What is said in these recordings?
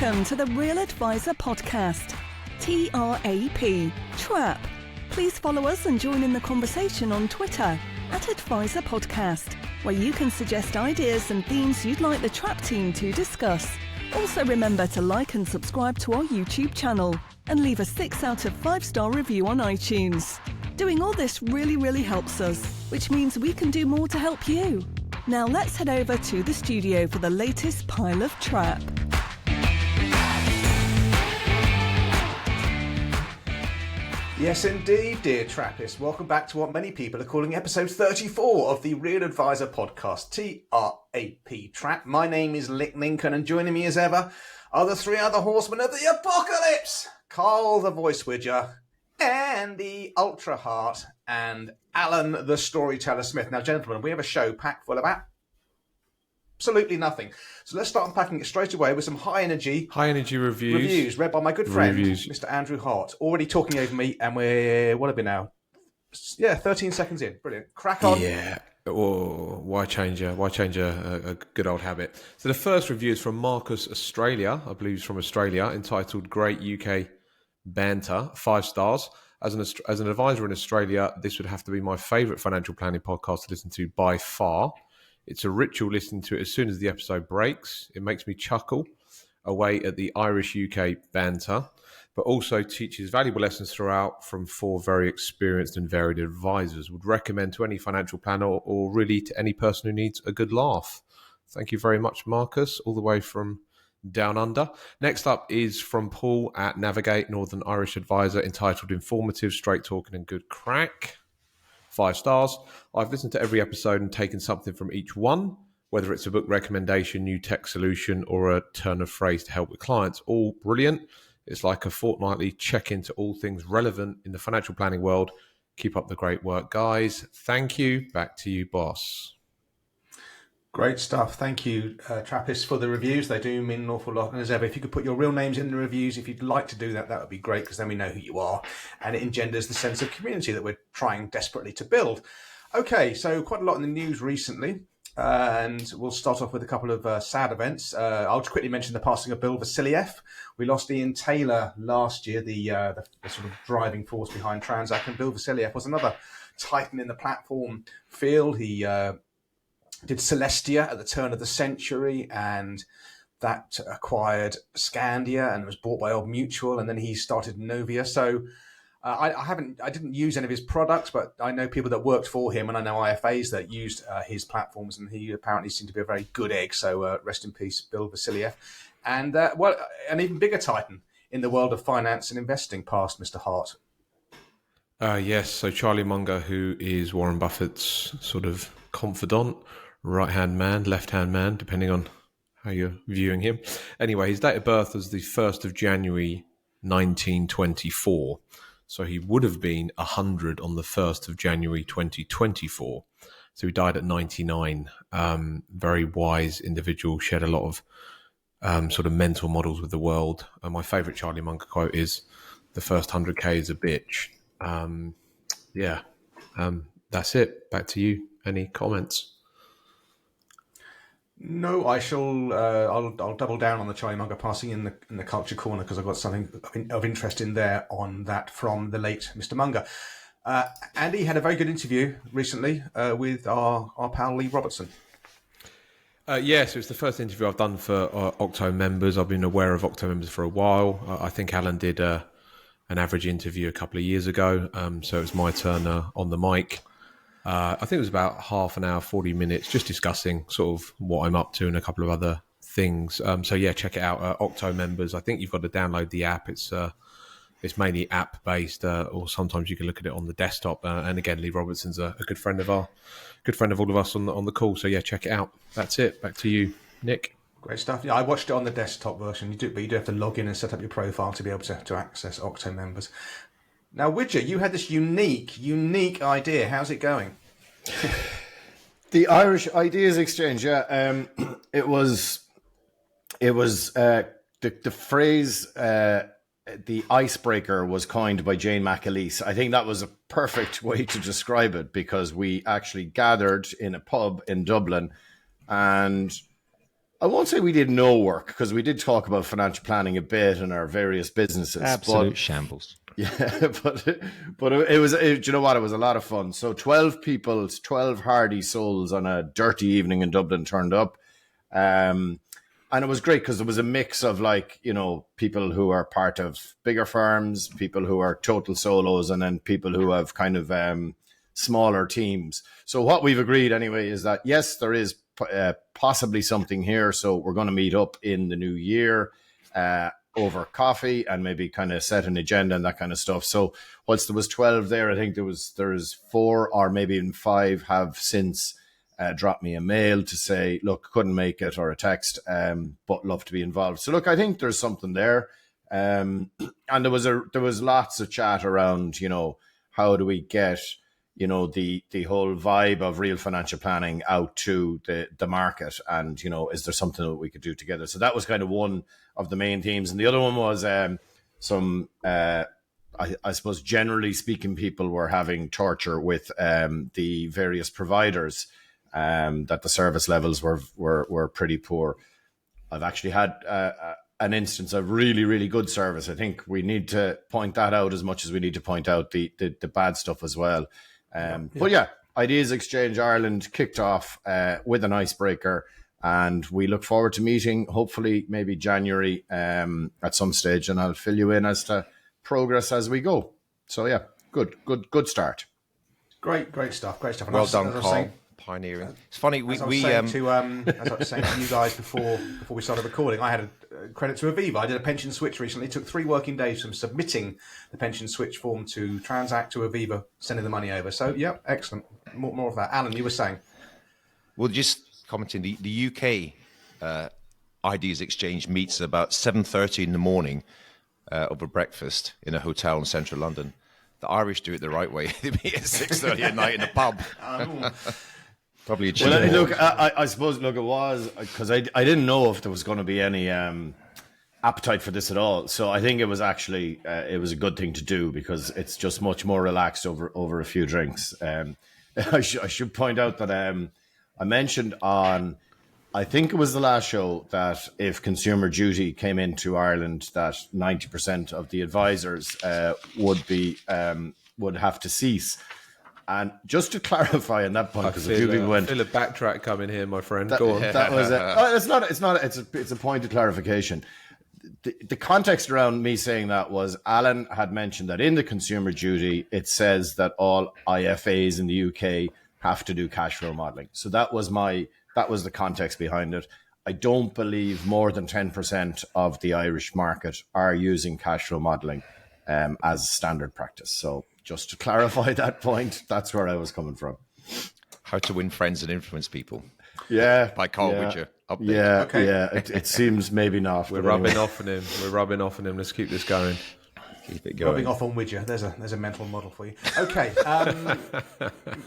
Welcome to the Real Advisor Podcast, TRAP, TRAP. Please follow us and join in the conversation on Twitter @Advisor Podcast, where you can suggest ideas and themes you'd like the TRAP team to discuss. Also remember to like and subscribe to our YouTube channel and leave a 6 out of 5-star review on iTunes. Doing all this really helps us, which means we can do more to help you. Now let's head over to the studio for the latest pile of TRAP. Yes, indeed, dear Trappists. Welcome back to what many people are calling episode 34 of the Real Advisor Podcast, TRAP, TRAP. My name is Lick Lincoln, and joining me as ever are the three other horsemen of the apocalypse. Carl the Voice Widger, Andy Ultra Heart, and Alan the Storyteller Smith. Now, gentlemen, we have a show packed full of absolutely nothing. So let's start unpacking it straight away with some high energy reviews read by my good friend, Mr. Andrew Hart. Already talking over me, and what are we now? Yeah, 13 seconds in. Brilliant. Crack on. Yeah. Why change a good old habit? So the first review is from Marcus Australia. I believe he's from Australia, entitled Great UK Banter, 5 stars. As an advisor in Australia, this would have to be my favourite financial planning podcast to listen to by far. It's a ritual listening to it as soon as the episode breaks. It makes me chuckle away at the Irish UK banter, but also teaches valuable lessons throughout from 4 very experienced and varied advisors. Would recommend to any financial planner or really to any person who needs a good laugh. Thank you very much, Marcus, all the way from down under. Next up is from Paul at Navigate, Northern Irish Advisor, entitled Informative, Straight Talking and Good Crack. 5 stars. I've listened to every episode and taken something from each one, whether it's a book recommendation, new tech solution, or a turn of phrase to help with clients. All brilliant. It's like a fortnightly check-in to all things relevant in the financial planning world. Keep up the great work, guys. Thank you. Back to you, boss. Great stuff. Thank you, Trappists, for the reviews. They do mean an awful lot. And as ever, if you could put your real names in the reviews, if you'd like to do that, that would be great, because then we know who you are. And it engenders the sense of community that we're trying desperately to build. Okay, so quite a lot in the news recently. And we'll start off with a couple of sad events. I'll just quickly mention the passing of Bill Vasilieff. We lost Ian Taylor last year, the sort of driving force behind Transact. And Bill Vasilieff was another titan in the platform field. He did Celestia at the turn of the century, and that acquired Scandia and was bought by Old Mutual, and then he started Novia. So I didn't use any of his products, but I know people that worked for him, and I know IFAs that used his platforms, and he apparently seemed to be a very good egg. So rest in peace, Bill Vasilieff. And an even bigger titan in the world of finance and investing, past Mr. Hart. Yes, so Charlie Munger, who is Warren Buffett's sort of confidant, right-hand man, left-hand man, depending on how you're viewing him. Anyway, his date of birth was the 1st of January, 1924. So he would have been 100 on the 1st of January, 2024. So he died at 99. Very wise individual, shared a lot of sort of mental models with the world. And my favourite Charlie Munger quote is, "The first 100K is a bitch." That's it. Back to you. Any comments? No, I shall. I'll double down on the Charlie Munger passing in the culture corner, because I've got something of interest in there on that from the late Mr. Munger. Andy had a very good interview recently with our pal Lee Robertson. Yes, it was the first interview I've done for Octo members. I've been aware of Octo members for a while. I think Alan did an average interview a couple of years ago, so it was my turn on the mic. I think it was about half an hour, 40 minutes, just discussing sort of what I'm up to and a couple of other things. So yeah, check it out. Octo members, I think you've got to download the app. It's mainly app based, or sometimes you can look at it on the desktop. And again, Lee Robertson's a good friend of all of us on the call. So yeah, check it out. That's it. Back to you, Nick. Great stuff. Yeah, I watched it on the desktop version. But you do have to log in and set up your profile to be able to access Octo members. Now, Widger, you had this unique idea. How's it going? The Irish Ideas Exchange, yeah. It was the phrase, the icebreaker was coined by Jane McAleese. I think that was a perfect way to describe it, because we actually gathered in a pub in Dublin, and I won't say we did no work, because we did talk about financial planning a bit in our various businesses. Absolute shambles. Yeah, but it was, do you know what? It was a lot of fun. So 12 people, 12 hardy souls on a dirty evening in Dublin turned up. And it was great because there was a mix of, like, you know, people who are part of bigger firms, people who are total solos, and then people who have kind of smaller teams. So what we've agreed anyway is that, yes, there is possibly something here. So we're going to meet up in the new year over coffee and maybe kind of set an agenda and that kind of stuff. So whilst there was 12 there, I think there's 4 or maybe even 5 have since dropped me a mail to say, look, couldn't make it, or a text, but love to be involved. So look, I think there's something there. And there was lots of chat around, you know, how do we get, you know, the whole vibe of real financial planning out to the market, and, you know, is there something that we could do together? So that was kind of one of the main themes. And the other one was I suppose, generally speaking, people were having torture with the various providers, that the service levels were pretty poor. I've actually had an instance of really, really good service. I think we need to point that out as much as we need to point out the bad stuff as well. But yeah, Ideas Exchange Ireland kicked off with an icebreaker, and we look forward to meeting, hopefully maybe January at some stage, and I'll fill you in as to progress as we go. So yeah, good start. Great stuff. And Well done, Carl. Pioneering. It's funny. As I was saying to you guys before we started recording, I had a credit to Aviva. I did a pension switch recently. It took 3 working days from submitting the pension switch form to Transact to Aviva sending the money over. So yeah, excellent. More of that. Alan, you were saying. Well, just commenting, the UK Ideas Exchange meets at about 7:30 in the morning over breakfast in a hotel in central London. The Irish do it the right way. They meet at 6:30 at night in a pub. Probably a cheap. Well, look, I suppose, look, it was because I didn't know if there was going to be any appetite for this at all. So I think it was actually it was a good thing to do, because it's just much more relaxed over a few drinks. I should point out that I mentioned on, I think it was the last show, that if Consumer Duty came into Ireland, that 90% of the advisors would have to cease. And just to clarify on that point, because a few people went, I feel a backtrack coming here, my friend. Go on. That was it's a point of clarification. The context around me saying that was Alan had mentioned that in the Consumer Duty, it says that all IFAs in the UK have to do cash flow modelling. So that was the context behind it. I don't believe more than 10% of the Irish market are using cash flow modelling as standard practice. So just to clarify that point, that's where I was coming from. How to Win Friends and Influence People. Yeah. By Carl Widger. Yeah, okay. Yeah. It seems maybe not. We're rubbing off on him. Let's keep this going. Keep it going. Rubbing off on Widger. There's a mental model for you. Okay.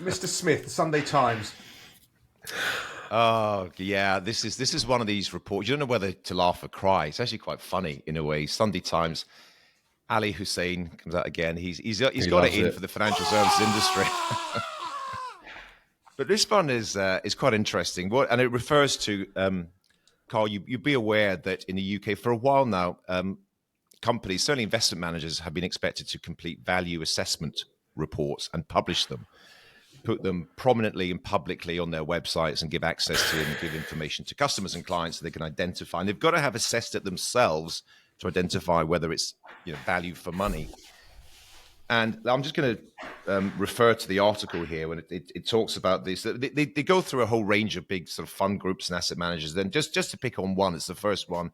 Mr. Smith, the Sunday Times. Oh, yeah. This is one of these reports. You don't know whether to laugh or cry. It's actually quite funny in a way. Sunday Times. Ali Hussein comes out again. He's got it in for the financial services industry. But this one is quite interesting. And it refers to, Carl, you'd be aware that in the UK for a while now, companies, certainly investment managers, have been expected to complete value assessment reports and publish them, put them prominently and publicly on their websites, and give access to them and give information to customers and clients so they can identify. And they've got to have assessed it themselves to identify whether it's value for money. And I'm just going to refer to the article here when it talks about this. They go through a whole range of big sort of fund groups and asset managers. Then just to pick on one, it's the first one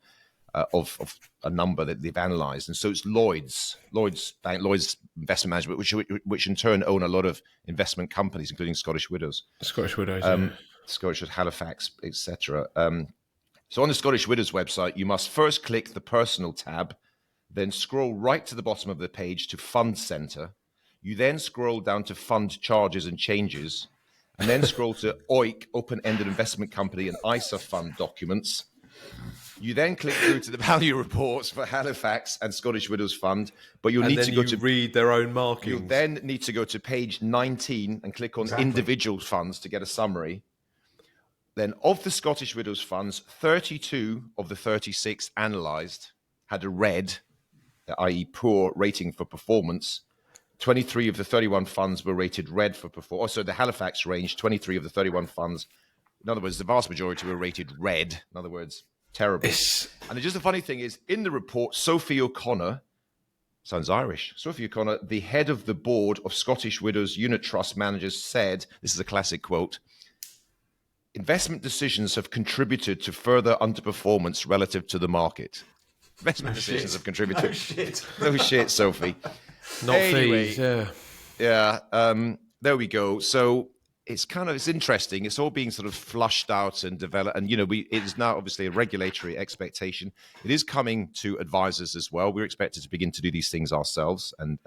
of a number that they've analysed. And so it's Lloyd's Investment Management, which in turn own a lot of investment companies, including Scottish Widows. Scottish Widows, Scottish Halifax, etc. So on the Scottish Widows website, you must first click the Personal tab, then scroll right to the bottom of the page to Fund Centre. You then scroll down to Fund Charges and Changes, and then scroll to OIC, Open-Ended Investment Company, and ISA Fund Documents. You then click through to the value reports for Halifax and Scottish Widows Fund, but you'll need to go to read their own markings. You'll then need to go to page 19 and click on individual funds to get a summary. then of the Scottish Widows funds, 32 of the 36 analysed had a red, i.e. poor rating for performance. 23 of the 31 funds were rated red for performance. So the Halifax range, 23 of the 31 funds, in other words, the vast majority were rated red. In other words, terrible. And just the funny thing is, in the report, Sophie O'Connor, sounds Irish, Sophie O'Connor, the head of the board of Scottish Widows Unit Trust Managers, said, this is a classic quote, investment decisions have contributed to further underperformance relative to the market. Investment decisions have contributed. No shit. No shit, Sophie. Not fees, yeah. Yeah, there we go. So it's interesting. It's all being sort of flushed out and developed. And, it is now obviously a regulatory expectation. It is coming to advisors as well. We're expected to begin to do these things ourselves and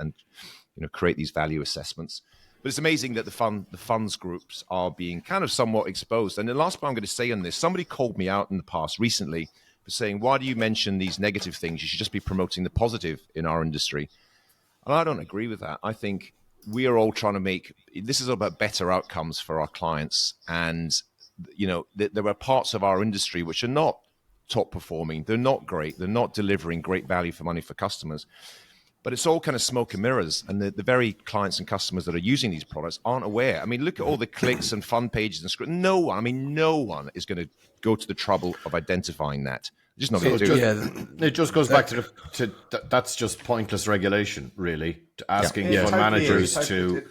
create these value assessments. But it's amazing that the funds groups are being kind of somewhat exposed. And the last part I'm going to say on this, somebody called me out in the past recently for saying, why do you mention these negative things? You should just be promoting the positive in our industry. And I don't agree with that. I think we are all trying to this is about better outcomes for our clients. And, there are parts of our industry which are not top performing. They're not great. They're not delivering great value for money for customers. But it's all kind of smoke and mirrors. And the very clients and customers that are using these products aren't aware. I mean, look at all the clicks and fund pages and scripts. No one is going to go to the trouble of identifying that. Just not going to do it. It just goes back to that's just pointless regulation, really. Asking fund managers to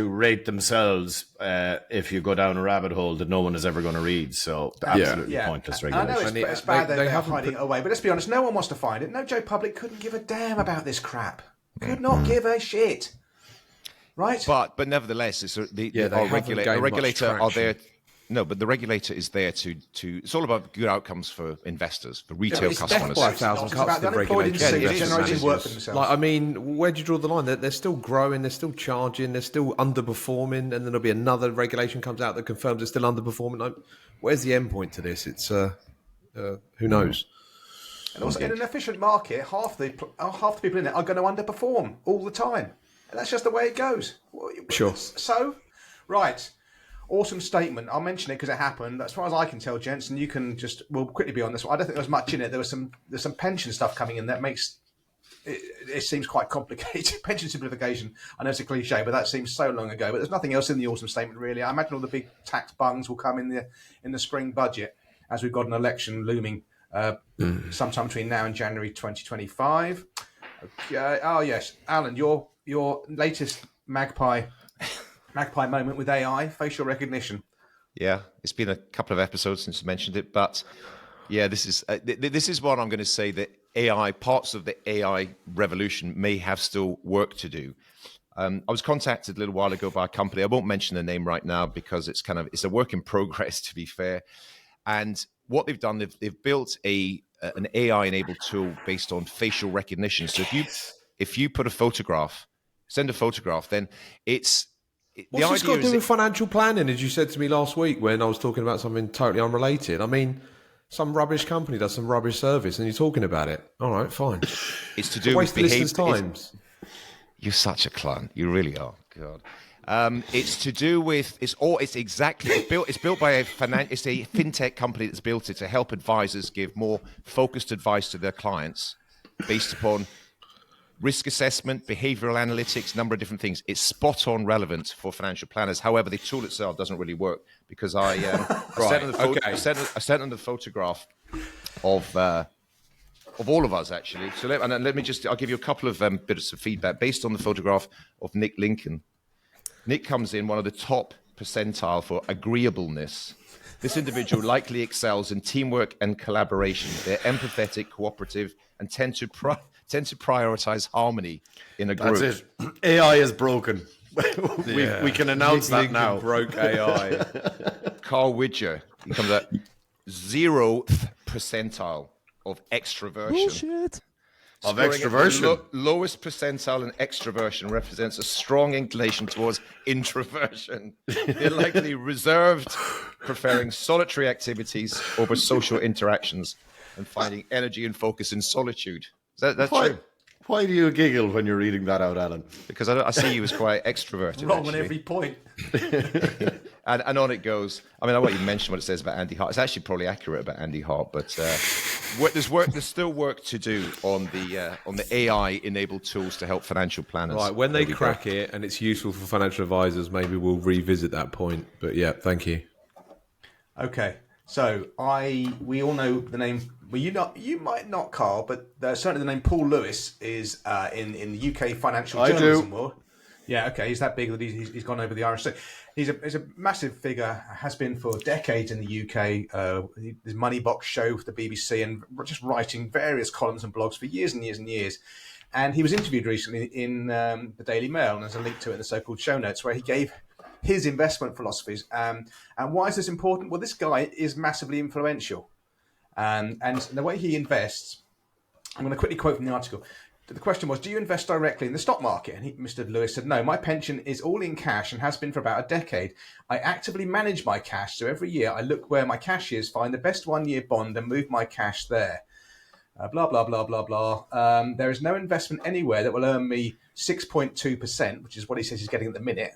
rate themselves if you go down a rabbit hole that no one is ever going to read. So absolutely pointless regulation. I know it's bad that they're hiding it away, but let's be honest, no one wants to find it. No Joe Public couldn't give a damn about this crap. Could not give a shit. Right? But nevertheless, our regulator are there. No, but the regulator is there to. It's all about good outcomes for investors, for retail customers. It's about the unemployed generating work for themselves. Where do you draw the line? They're still growing, they're still charging, they're still underperforming, and then there'll be another regulation comes out that confirms they're still underperforming. Where's the end point to this? It's who knows. And also, in an efficient market, half the people in it are going to underperform all the time, and that's just the way it goes. Sure. So, right. Awesome statement. I'll mention it because it happened. As far as I can tell, gents, and we'll quickly be on this one. I don't think there was much in it. There's some pension stuff coming in that makes it seems quite complicated. Pension simplification. I know it's a cliche, but that seems so long ago. But there's nothing else in the awesome statement really. I imagine all the big tax bungs will come in the spring budget as we've got an election looming sometime between now and January 2025. Okay. Oh yes, Alan, your latest magpie moment with AI, facial recognition. Yeah, it's been a couple of episodes since you mentioned it, but yeah, this is what I'm going to say that parts of the AI revolution may have still work to do. I was contacted a little while ago by a company. I won't mention the name right now because it's a work in progress, to be fair. And what they've done, they've built an AI-enabled tool based on facial recognition. So if you send a photograph, then it's What's this got to do with financial planning, as you said to me last week when I was talking about something totally unrelated? I mean, some rubbish company does some rubbish service and you're talking about it. All right, fine. It's to do with listeners' times. You're such a clown. You really are. God. It's to do with it's built by it's a fintech company that's built it to help advisors give more focused advice to their clients based upon risk assessment, behavioral analytics, number of different things. It's spot on relevant for financial planners. However, the tool itself doesn't really work because I sent them the photograph of all of us actually. So I'll give you a couple of bits of feedback based on the photograph of Nick Lincoln. Nick comes in one of the top percentile for agreeableness. This individual likely excels in teamwork and collaboration. They're empathetic, cooperative, and tend to prioritize harmony in a group. That's it. AI is broken. We can announce that now. Broke AI. Carl Widger, he comes at 0th percentile of extroversion. Bullshit. Of extroversion. Lowest percentile in extroversion represents a strong inclination towards introversion. They're likely reserved, preferring solitary activities over social interactions and finding energy and focus in solitude. That's true. Why do you giggle when you're reading that out, Alan? Because I see you as quite extroverted. Wrong on every point. And on it goes. I mean, I won't even mention what it says about Andy Hart. It's actually probably accurate about Andy Hart, but there's still work to do on the AI-enabled tools to help financial planners. Right, when they crack it and it's useful for financial advisors, maybe we'll revisit that point. But yeah, thank you. Okay, so we all know the name. Well, you might not, Carl, but certainly the name Paul Lewis is in the UK financial journalism world. Yeah, okay, he's that big that he's gone over the Irish Sea. He's a massive figure, has been for decades in the UK. His Money Box show for the BBC and just writing various columns and blogs for years and years and years. And he was interviewed recently in the Daily Mail, and there's a link to it in the so-called show notes, where he gave his investment philosophies. And why is this important? Well, this guy is massively influential. And the way he invests, I'm going to quickly quote from the article. The question was, do you invest directly in the stock market? And Mr. Lewis said, no, my pension is all in cash and has been for about a decade. I actively manage my cash. So every year I look where my cash is, find the best 1-year bond and move my cash there. Blah, blah, blah, blah, blah. There is no investment anywhere that will earn me 6.2%, which is what he says he's getting at the minute.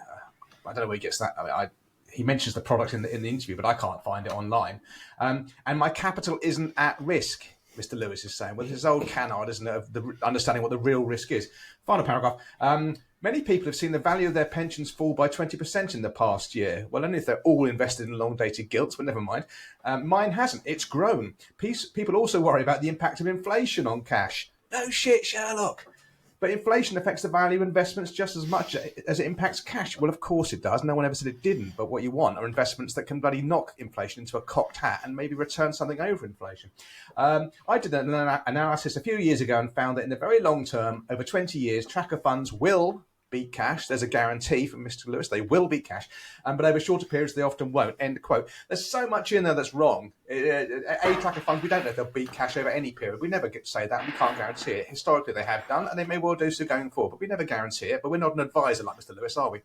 I don't know where he gets that. I mean, he mentions the product in the interview, but I can't find it online. And my capital isn't at risk, Mr. Lewis is saying. Well, this is old canard, isn't it, of the understanding what the real risk is. Final paragraph. Many people have seen the value of their pensions fall by 20% in the past year. Well, only if they're all invested in long-dated gilts, but never mind. Mine hasn't. It's grown. People also worry about the impact of inflation on cash. No shit, Sherlock. But inflation affects the value of investments just as much as it impacts cash. Well, of course it does. No one ever said it didn't. But what you want are investments that can bloody knock inflation into a cocked hat and maybe return something over inflation. I did an analysis a few years ago and found that in the very long term, over 20 years, tracker funds will beat cash. There's a guarantee from Mr. Lewis. They will beat cash. But over shorter periods, they often won't. End quote. There's so much in there that's wrong. Tracker funds, we don't know if they'll beat cash over any period. We never get to say that. We can't guarantee it. Historically, they have done, and they may well do so going forward. But we never guarantee it. But we're not an advisor like Mr. Lewis, are we?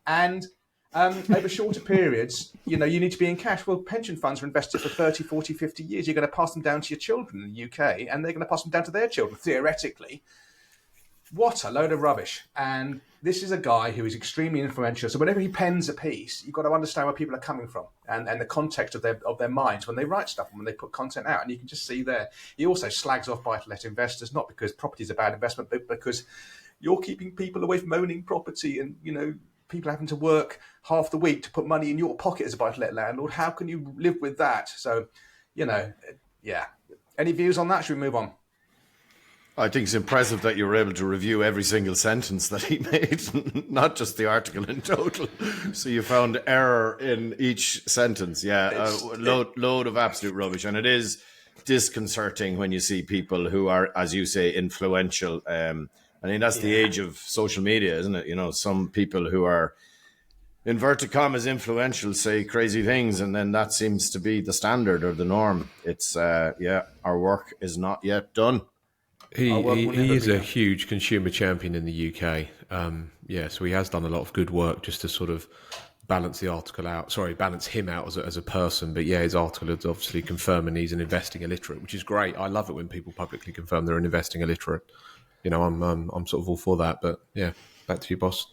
And over shorter periods, you need to be in cash. Well, pension funds are invested for 30, 40, 50 years. You're going to pass them down to your children in the UK, and they're going to pass them down to their children, theoretically. What a load of rubbish. And this is a guy who is extremely influential. So whenever he pens a piece, you've got to understand where people are coming from and the context of their minds when they write stuff and when they put content out. And you can just see there. He also slags off buy-to-let investors, not because property is a bad investment, but because you're keeping people away from owning property and, people having to work half the week to put money in your pocket as a buy-to-let landlord. How can you live with that? So, yeah. Any views on that? Should we move on? I think it's impressive that you were able to review every single sentence that he made, not just the article in total. So you found error in each sentence. Yeah, load of absolute rubbish. And it is disconcerting when you see people who are, as you say, influential. I mean, that's the age of social media, isn't it? Some people who are, inverted commas, influential say crazy things, and then that seems to be the standard or the norm. It's, our work is not yet done. He is a huge consumer champion in the UK. So he has done a lot of good work just to sort of balance him out as a person. But yeah, his article is obviously confirming he's an investing illiterate, which is great. I love it when people publicly confirm they're an investing illiterate. I'm sort of all for that. But yeah, back to you, boss.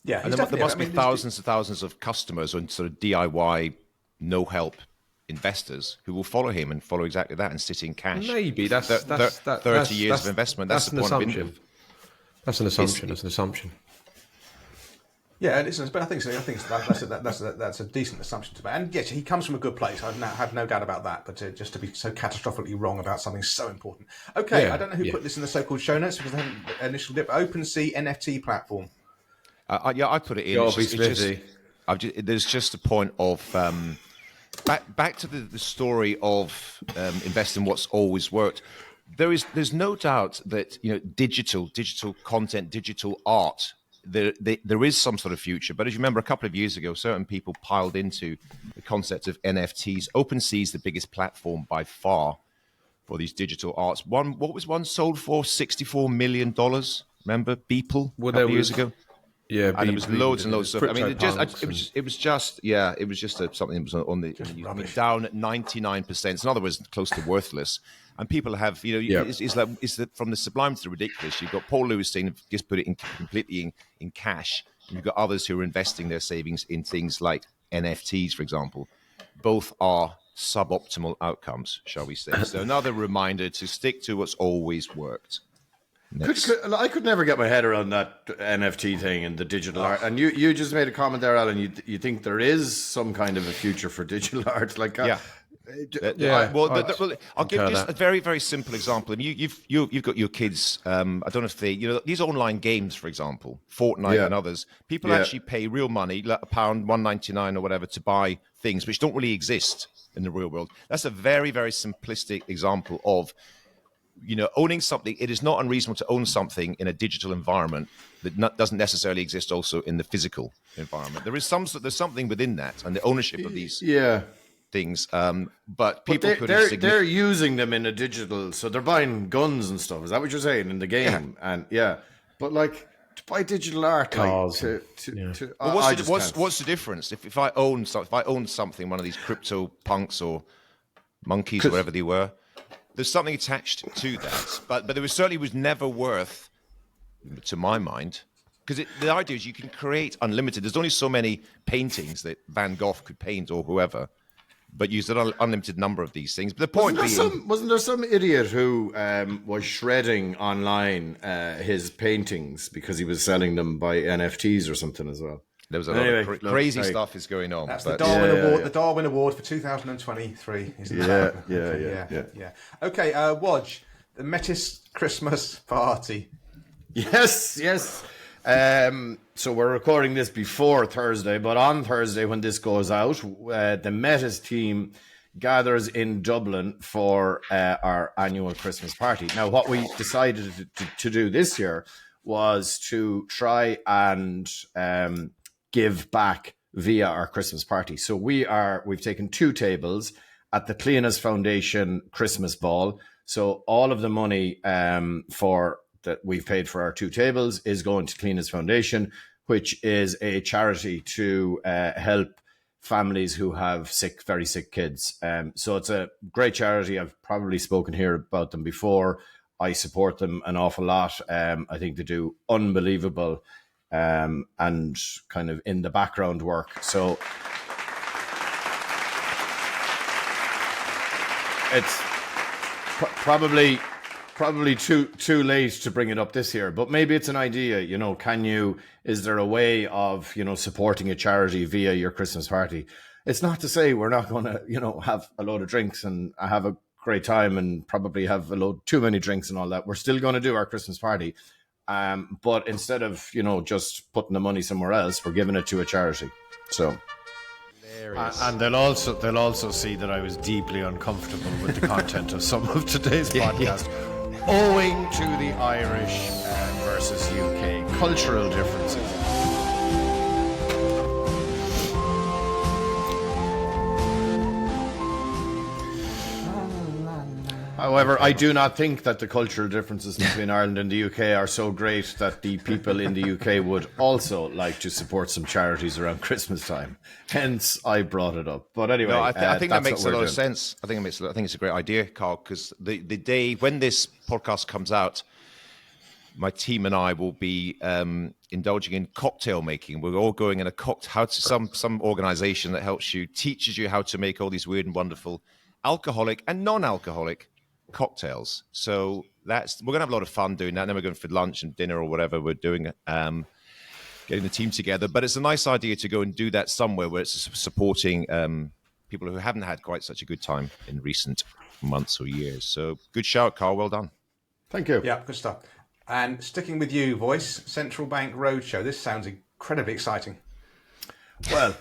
Yeah, and there must be thousands and thousands of customers and sort of DIY, no help investors who will follow him and follow exactly that and sit in cash. Maybe that's 30 years of investment. That's the point assumption. That's an assumption. That's an assumption. Yeah, it is, but I think that's a decent assumption to make. And yes, he comes from a good place. I have no doubt about that. But just to be so catastrophically wrong about something so important. Okay, I don't know who put this in the so-called show notes because I haven't initial dip. OpenSea NFT platform. I put it in. There's just a point of. Back to the story of investing what's always worked. There's no doubt that digital content, digital art, there is some sort of future. But as you remember, a couple of years ago, certain people piled into the concept of NFTs. OpenSea is the biggest platform by far for these digital arts. What was one sold for? $64 million. Remember Beeple a couple of years ago? Yeah, and it was loads and loads of stuff. I mean, it was just something that was on the down at 99%. In other words, close to worthless. And people have, it's from the sublime to the ridiculous. You've got Paul Lewis saying just put it completely in cash. And you've got others who are investing their savings in things like NFTs, for example, both are suboptimal outcomes, shall we say. So another reminder to stick to what's always worked. I could never get my head around that NFT thing and the digital art. And you just made a comment there, Alan. You think there is some kind of a future for digital art? Like, yeah. I'll give just a very, very simple example. I mean, you've got your kids. I don't know if they, these online games, for example, Fortnite and others. People actually pay real money, like £1, $1.99 or whatever, to buy things which don't really exist in the real world. That's a very, very simplistic example of, owning something. It is not unreasonable to own something in a digital environment that doesn't necessarily exist also in the physical environment. There's something within that, and the ownership of these things. But people they're using them in a digital, so they're buying guns and stuff. Is that what you're saying in the game? Yeah. And but like to buy digital art, cars. What's the difference if I own something, one of these crypto punks or monkeys or whatever they were? There's something attached to that, but there certainly was never worth, to my mind, because the idea is you can create unlimited. There's only so many paintings that Van Gogh could paint or whoever, but use an unlimited number of these things. But the point wasn't there some idiot who was shredding online his paintings because he was selling them by NFTs or something as well? There was a lot of crazy stuff is going on. That's the Darwin Award. The Darwin Award for 2023. Isn't that? Yeah. Okay, Wodge, the Metis Christmas party. Yes. So we're recording this before Thursday, but on Thursday when this goes out, the Metis team gathers in Dublin for our annual Christmas party. Now, what we decided to do this year was to try and give back via our Christmas party. So we've taken 2 tables at the Cleaners Foundation Christmas Ball. So all of the money that we've paid for our 2 tables is going to Cleaners Foundation, which is a charity to help families who have very sick kids. So it's a great charity. I've probably spoken here about them before. I support them an awful lot. I think they do unbelievable and kind of in the background work. So it's probably too late to bring it up this year, but maybe it's an idea. Is there a way of supporting a charity via your Christmas party? It's not to say we're not going to have a load of drinks and have a great time and probably have a load too many drinks and all that. We're still going to do our Christmas party. But instead of, just putting the money somewhere else, we're giving it to a charity. So, and they'll also see that I was deeply uncomfortable with the content of some of today's podcast, owing to the Irish versus UK cultural differences. However, I do not think that the cultural differences between Ireland and the UK are so great that the people in the UK would also like to support some charities around Christmas time. Hence, I brought it up. But anyway, no, I think that makes a lot of sense. I think it's a great idea, Carl, because the day when this podcast comes out, my team and I will be indulging in cocktail making. We're all going in some organization that teaches you how to make all these weird and wonderful alcoholic and non-alcoholic cocktails. So we're gonna have a lot of fun doing that. And then we're going for lunch and dinner or whatever we're doing, getting the team together. But it's a nice idea to go and do that somewhere where it's supporting people who haven't had quite such a good time in recent months or years. So good shout, Carl. Well done. Thank you. Yeah, good stuff. And sticking with you, Voice, Central Bank Roadshow. This sounds incredibly exciting. Well,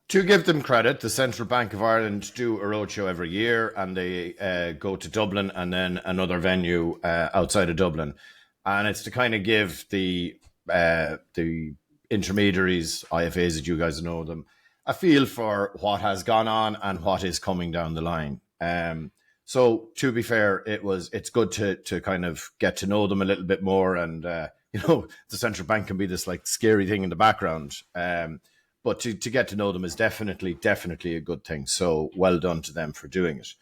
to give them credit, the Central Bank of Ireland do a roadshow every year, and they go to Dublin and then another venue outside of Dublin. And it's to kind of give the intermediaries, IFAs, that you guys know them, a feel for what has gone on and what is coming down the line. So to be fair, it's good to kind of get to know them a little bit more. And, the central bank can be this like scary thing in the background. But to get to know them is definitely a good thing. So well done to them for doing it.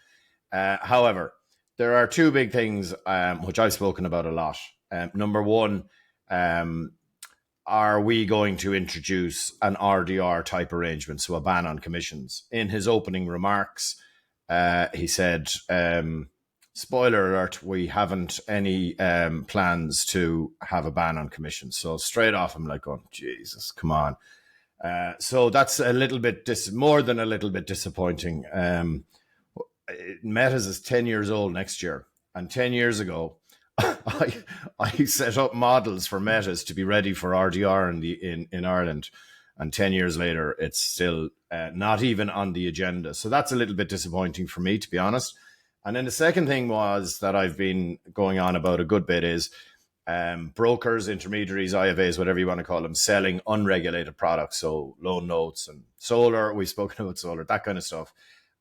However, there are 2 big things which I've spoken about a lot. Number one, are we going to introduce an RDR type arrangement, so a ban on commissions? In his opening remarks, he said, spoiler alert, we haven't any plans to have a ban on commissions. So straight off, I'm like, oh, Jesus, come on. So that's a little bit, more than a little bit disappointing. Metas is 10 years old next year. And 10 years ago, I set up models for Metas to be ready for RDR in Ireland. And 10 years later, it's still not even on the agenda. So that's a little bit disappointing for me, to be honest. And then the second thing was that I've been going on about a good bit is brokers, intermediaries, IFAs, whatever you want to call them, selling unregulated products. So loan notes and solar, we've spoken about solar, that kind of stuff.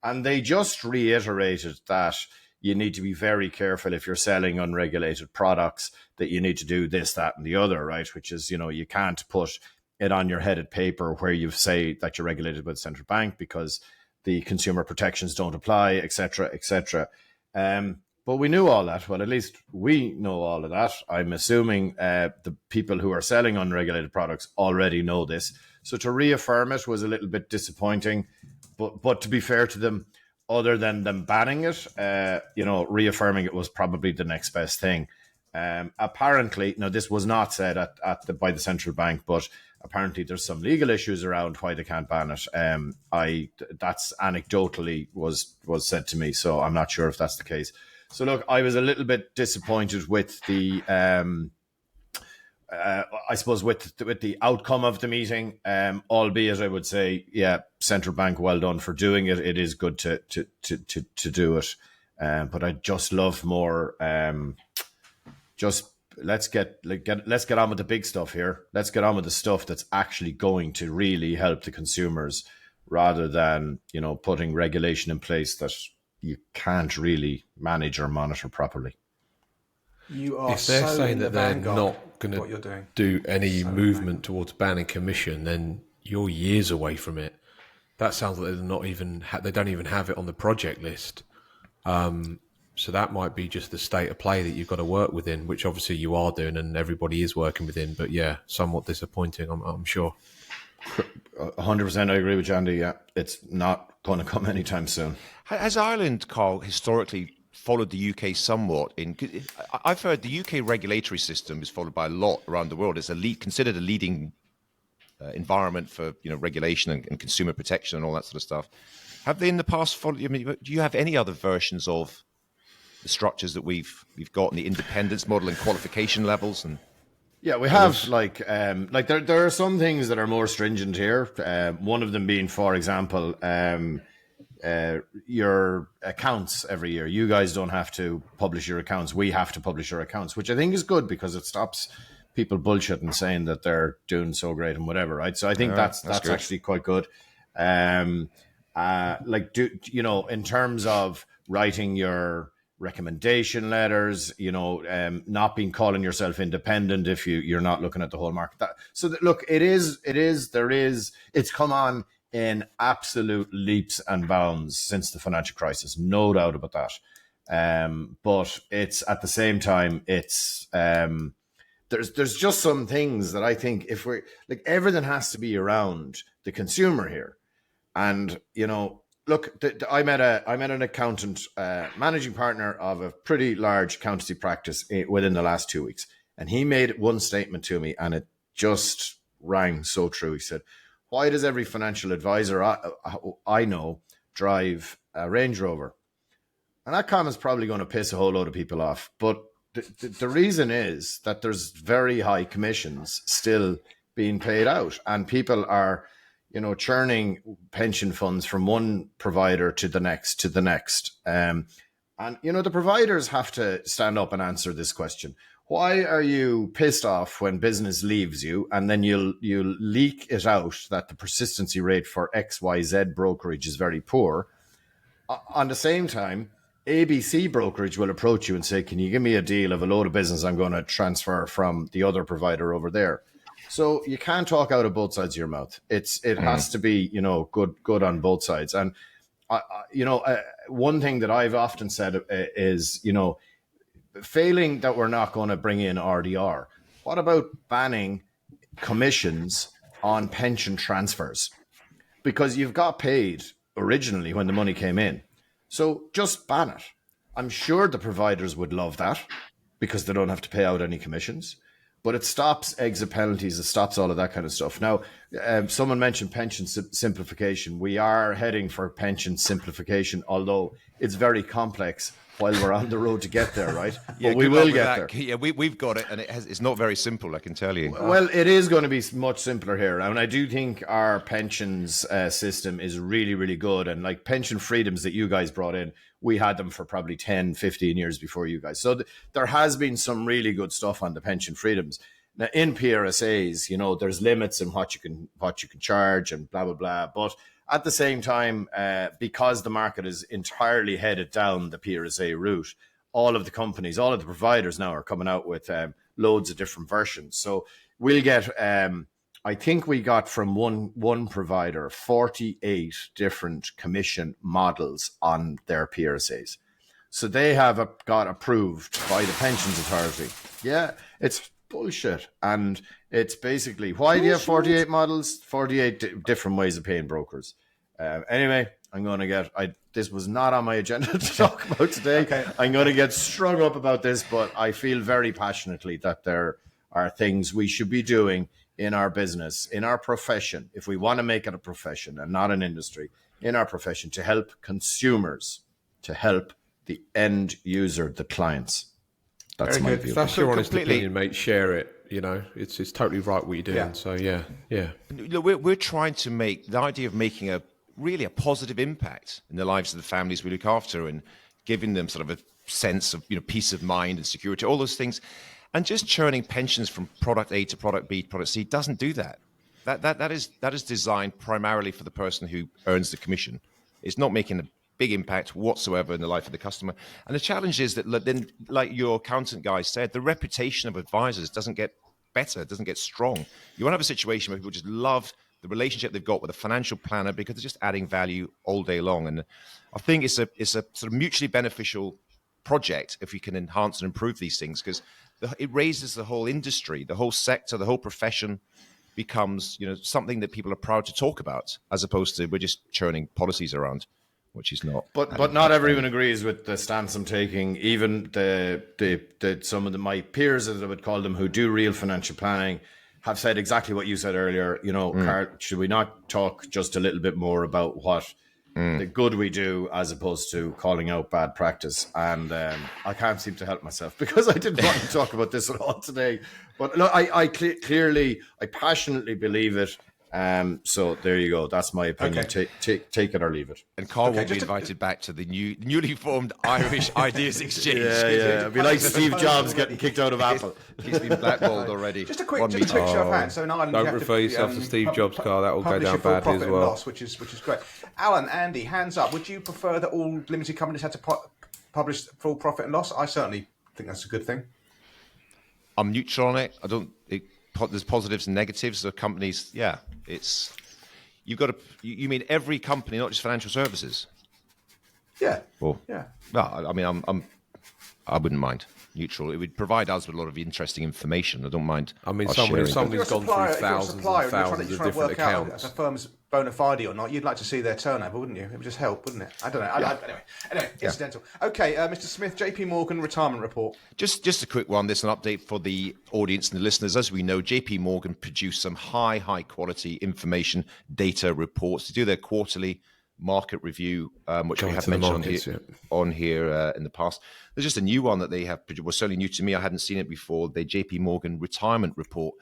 And they just reiterated that you need to be very careful if you're selling unregulated products, that you need to do this, that, and the other, right? Which is, you can't put it on your headed paper where you say that you're regulated by the central bank because the consumer protections don't apply, etc., etc. But we knew all that. Well, at least we know all of that. I'm assuming the people who are selling unregulated products already know this. So to reaffirm it was a little bit disappointing. But to be fair to them, other than them banning it, reaffirming it was probably the next best thing. Apparently, now this was not said by the central bank, but apparently there's some legal issues around why they can't ban it. That's anecdotally was said to me, so I'm not sure if that's the case. So look, I was a little bit disappointed with the I suppose with the outcome of the meeting, albeit I would say, yeah, central bank, well done for doing it. It is good to do it, but I just love more. Let's get on with the big stuff here. Let's get on with the stuff that's actually going to really help the consumers, rather than putting regulation in place that you can't really manage or monitor properly. You are if they're so saying in that the they're vanguard not going what you're doing. to do any So movement towards banning commission, then you're years away from it. That sounds like they're not even they don't even have it on the project list. So that might be just the state of play that you've got to work within, which obviously you are doing, and everybody is working within. But yeah, somewhat disappointing, I'm sure. 100%, I agree with Andy. Yeah, it's not going to come anytime soon. Has Ireland, Carl, historically followed the UK somewhat? I've heard the UK regulatory system is followed by a lot around the world. It's considered a leading environment for regulation and consumer protection and all that sort of stuff. Have they in the past followed? I mean, do you have any other versions of the structures that we've got in the independence model and qualification levels? And yeah, we have there are some things that are more stringent here. One of them being, for example, your accounts every year. You guys don't have to publish your accounts. We have to publish our accounts, which I think is good because it stops people bullshitting saying that they're doing so great and whatever, right? So I think that's actually quite good. In terms of writing your recommendation letters, not being calling yourself independent if you're not looking at the whole market. It's come on in absolute leaps and bounds since the financial crisis, no doubt about that. But it's at the same time, it's there's just some things that I think if we're everything has to be around the consumer here, and look, I met an accountant, managing partner of a pretty large accountancy practice within the last 2 weeks, and he made one statement to me, and it just rang so true. He said, "Why does every financial advisor I know drive a Range Rover?" And that comment's probably going to piss a whole load of people off. But the reason is that there's very high commissions still being paid out, and people are, churning pension funds from one provider to the next. And, the providers have to stand up and answer this question. Why are you pissed off when business leaves you, and then you'll leak it out that the persistency rate for XYZ brokerage is very poor? On the same time, ABC brokerage will approach you and say, "Can you give me a deal of a load of business I'm going to transfer from the other provider over there?" So you can't talk out of both sides of your mouth. It has to be, good on both sides. And one thing that I've often said is, failing that we're not going to bring in RDR. What about banning commissions on pension transfers because you've got paid originally when the money came in. So just ban it. I'm sure the providers would love that because they don't have to pay out any commissions. But it stops exit penalties. It stops all of that kind of stuff. Now, someone mentioned pension simplification. We are heading for pension simplification, although it's very complex while we're on the road to get there, right? Yeah, but we will get there. Yeah, we've got it, and it's not very simple, I can tell you. Well, it is going to be much simpler here. And I do think our pensions system is really, really good. And like pension freedoms that you guys brought in, we had them for probably 10, 15 years before you guys. So there has been some really good stuff on the pension freedoms. Now, in PRSAs, you know, there's limits in what you can charge and blah, blah, blah. But at the same time, because the market is entirely headed down the PRSA route, all of the companies, all of the providers now are coming out with loads of different versions. So we'll get, I think we got from one provider 48 different commission models on their PRSAs. So they have got approved by the Pensions Authority. Yeah, it's bullshit. And it's basically, why do you have 48 models? 48 different ways of paying brokers. Anyway, I'm going to get, this was not on my agenda to talk about today. Okay. I'm going to get strung up about this, but I feel very passionately that there are things we should be doing in our business, in our profession, if we want to make it a profession and not an industry, in our profession to help consumers, to help the end user, the clients. That's my view. If that's your honest opinion, mate, share it. You know, it's totally right what you're doing. Yeah. So, yeah. We're trying to make the idea of making a positive impact in the lives of the families we look after and giving them sort of a sense of, you know, peace of mind and security, all those things. And just churning pensions from product A to product B to product C doesn't do that. That is designed primarily for the person who earns the commission. It's not making a big impact whatsoever in the life of the customer. And the challenge is that then, like your accountant guy said, the reputation of advisors doesn't get better, doesn't get strong. You want to have a situation where people just love the relationship they've got with a financial planner because they're just adding value all day long. And I think it's a sort of mutually beneficial project if we can enhance and improve these things, because it raises the whole industry, the whole sector, the whole profession becomes, you know, something that people are proud to talk about, as opposed to we're just churning policies around, which is not. But not everyone agrees with the stance I'm taking. Even some of my peers, as I would call them, who do real financial planning, have said exactly what you said earlier. You know, Carl, should we not talk just a little bit more about what the good we do as opposed to calling out bad practice? And I can't seem to help myself because I didn't want to talk about this at all today. But look, I passionately believe it. So there you go. That's my opinion. Okay. Take it or leave it. And Carl will be invited back to the newly formed Irish Ideas Exchange. Yeah. It'd be like Steve Jobs getting kicked out of Apple. He's been blackballed already. Just a quick show of hands. So in Ireland, don't refer yourself to Steve Jobs, Carl. That will go down badly as well. Loss, which is great. Alan, Andy, hands up. Would you prefer that all limited companies had to publish full profit and loss? I certainly think that's a good thing. I'm neutral on it. There's positives and negatives. The companies, you've got to. You mean every company, not just financial services? Yeah. Well, yeah. No, I mean, I wouldn't mind. Neutral. It would provide us with a lot of interesting information. I don't mind. I mean, somebody's gone through thousands and thousands of different accounts. If a firm's bona fide or not, you'd like to see their turnover, wouldn't you? It would just help, wouldn't it? I don't know. Anyway, incidental. Okay, Mr. Smith, JP Morgan retirement report. Just a quick one. This is an update for the audience and the listeners. As we know, JP Morgan produced some high quality information, data reports to do their quarterly market review, which we have mentioned on here in the past. There's just a new one that they have, was certainly new to me. I hadn't seen it before, the JP Morgan retirement report.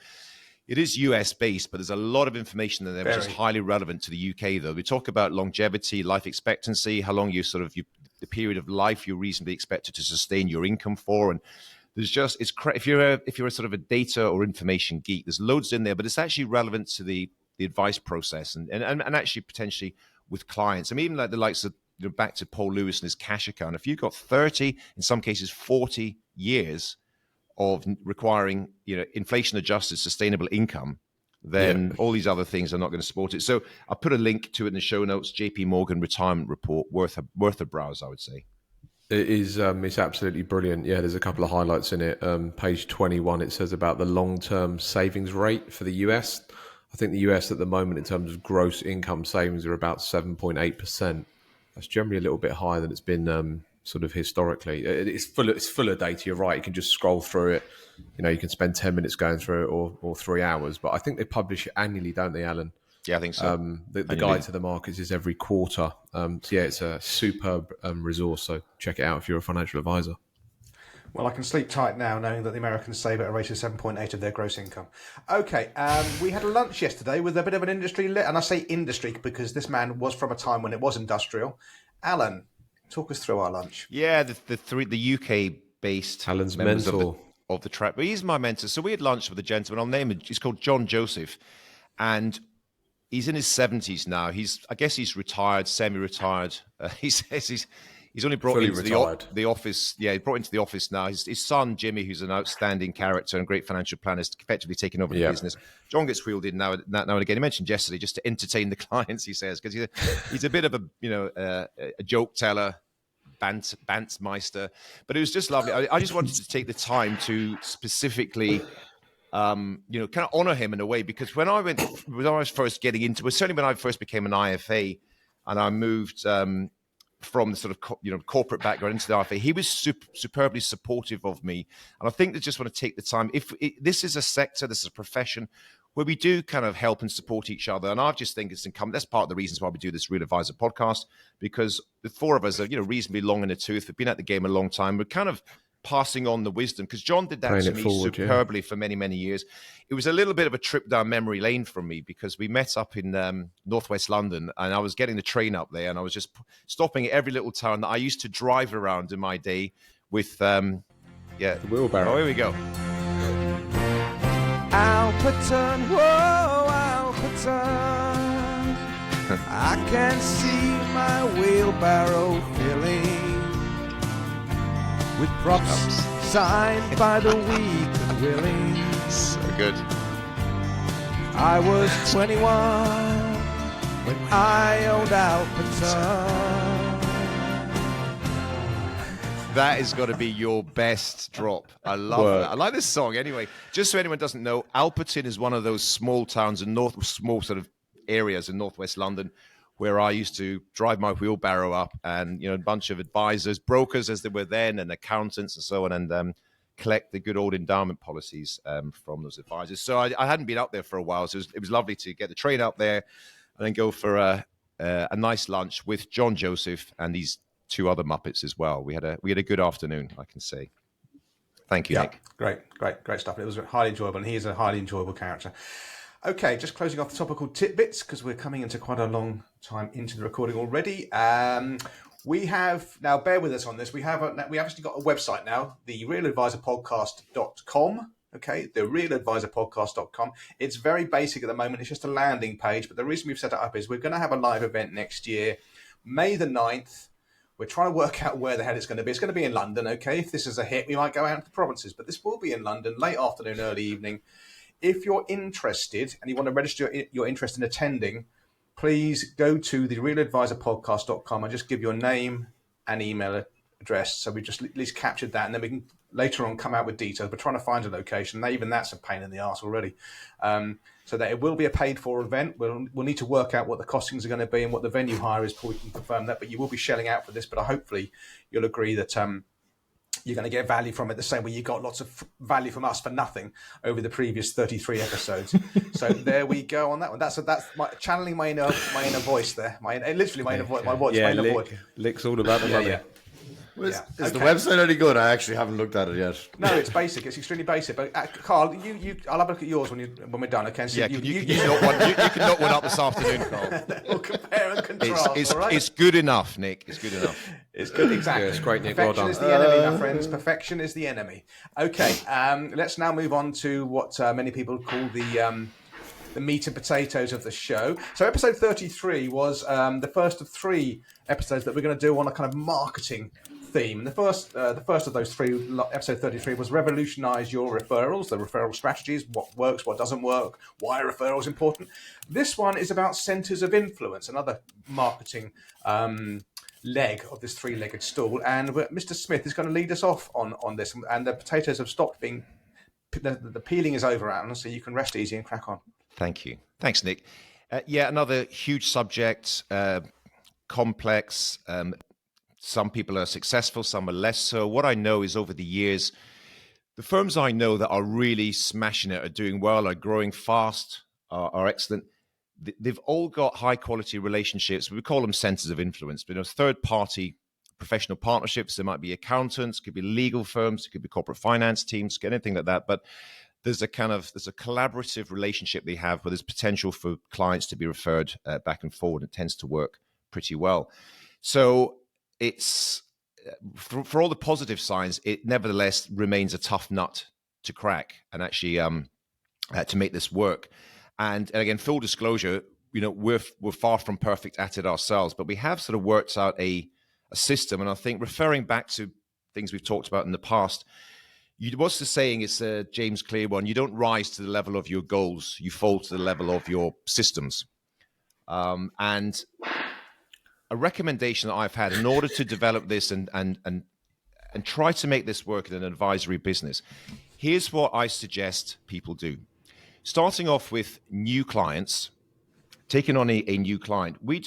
It is US based, but there's a lot of information in there which is highly relevant to the UK, though. We talk about longevity, life expectancy, how long the period of life you're reasonably expected to sustain your income for. And there's just, if you're a sort of a data or information geek, there's loads in there, but it's actually relevant to the advice process and actually potentially with clients. I mean, even like the likes of, back to Paul Lewis and his cash account, if you've got 30, in some cases 40 years of requiring, inflation adjusted sustainable income, then all these other things are not going to support it. So I'll put a link to it in the show notes. JP Morgan retirement report, worth a browse, I would say. It is. It's absolutely brilliant. Yeah, there's a couple of highlights in it. Page 21, it says about the long-term savings rate for the US. I think the US at the moment, in terms of gross income savings, are about 7.8%. That's generally a little bit higher than it's been sort of historically. It's full of data. You're right. You can just scroll through it. You can spend 10 minutes going through it or 3 hours. But I think they publish it annually, don't they, Alan? Yeah, I think so. The guide to the markets is every quarter. So yeah, it's a superb resource. So check it out if you're a financial advisor. Well, I can sleep tight now knowing that the Americans save at a rate of 7.8 of their gross income. Okay, we had a lunch yesterday with a bit of an industry, and I say industry because this man was from a time when it was industrial. Alan, talk us through our lunch. Yeah, the UK-based Alan's members mentor of the track. But he's my mentor. So we had lunch with a gentleman. I'll name him. He's called John Joseph, and he's in his 70s now. I guess he's retired, semi-retired. He says he's only brought into the office. Yeah, he brought into the office now. His son, Jimmy, who's an outstanding character and great financial planner, is effectively taking over the business. John gets wheeled in now and again. He mentioned yesterday just to entertain the clients, he says, because he's a bit of a joke teller, bantsmeister. But it was just lovely. I just wanted to take the time to specifically kind of honor him in a way, because when I was first getting into it, certainly when I first became an IFA and I moved from the sort of corporate background into the IFA, he was superbly supportive of me. And I think they just want to take the time. This is a sector, this is a profession where we do kind of help and support each other. And I just think it's incumbent. That's part of the reasons why we do this Real Advisor podcast, because the four of us are, reasonably long in the tooth. We've been at the game a long time. We're kind of passing on the wisdom, because John did that to me superbly for many, many years. It was a little bit of a trip down memory lane for me, because we met up in northwest London, and I was getting the train up there, and I was just stopping at every little town that I used to drive around in my day with the wheelbarrow. Oh, here we go. Alperton, whoa, Alperton. I can see my wheelbarrow filling with props signed by the weak and willing. So good. I was 21 when I owned Alperton. That is got to be your best drop. I love that. I like this song. Anyway, just so anyone doesn't know, Alperton is one of those small towns and small sort of areas in northwest London where I used to drive my wheelbarrow up, and a bunch of advisors, brokers as they were then, and accountants and so on, and collect the good old endowment policies from those advisors. So I hadn't been out there for a while, so it was lovely to get the train out there and then go for a nice lunch with John Joseph and these two other Muppets as well. We had a good afternoon, I can say. Thank you, Nick. Great stuff. It was highly enjoyable, and he is a highly enjoyable character. Okay, just closing off the topical tidbits, because we're coming into quite a long time into the recording already. We have, now bear with us on this, we have actually got a website now, the realadvisorpodcast.com. Okay, the realadvisorpodcast.com. It's very basic at the moment. It's just a landing page, but the reason we've set it up is we're going to have a live event next year, May the 9th. We're trying to work out where the hell it's going to be. It's going to be in London, okay? If this is a hit, we might go out to the provinces, but this will be in London, late afternoon, early evening. If you're interested and you want to register your interest in attending, please go to the realadvisorpodcast.com and just give your name and email address. So we just at least captured that, and then we can later on come out with details. We're trying to find a location. Even that's a pain in the arse already. So that it will be a paid-for event. We'll need to work out what the costings are going to be and what the venue hire is before we can confirm that. But you will be shelling out for this. But hopefully you'll agree that you're going to get value from it the same way you got lots of value from us for nothing over the previous 33 episodes. So there we go on that one. That's channeling my inner voice there. My inner voice. Lick's all about the money. Yeah. Is the website any good? I actually haven't looked at it yet. No, it's basic. It's extremely basic. But Carl, I'll have a look at yours when we're done. Okay. So you can knock one up this afternoon, Carl. We'll compare and contrast. It's good enough, Nick. It's good enough. It's good, exactly. Yeah, it's great, Nick. Perfection Well done. is the enemy, my friends. Perfection is the enemy. Okay. Let's now move on to what many people call the meat and potatoes of the show. So episode 33 was the first of 3 episodes that we're going to do on a kind of marketing theme. And the first of those 3, episode 33, was revolutionize your referrals, the referral strategies, what works, what doesn't work, why are referrals important. This one is about centers of influence, another marketing leg of this three-legged stool, and Mr. Smith is going to lead us off on this. And the potatoes have stopped being, the peeling is over, Alan, so you can rest easy and crack on. Thank you. Thanks, Nick. Another huge subject, complex. Some people are successful, some are less so. What I know is over the years, the firms I know that are really smashing it, are doing well, are growing fast, are excellent. They've all got high quality relationships. We call them centers of influence, but third party professional partnerships. There might be accountants, could be legal firms, it could be corporate finance teams, anything like that. But there's a collaborative relationship they have where there's potential for clients to be referred back and forward. It tends to work pretty well. So it's for all the positive signs, it nevertheless remains a tough nut to crack and actually to make this work. And again, full disclosure, we're far from perfect at it ourselves, but we have sort of worked out a system. And I think referring back to things we've talked about in the past, what's the saying? It's a James Clear one. You don't rise to the level of your goals. You fall to the level of your systems. And a recommendation that I've had in order to develop this and try to make this work in an advisory business, here's what I suggest people do. Starting off with new clients, taking on a new client, we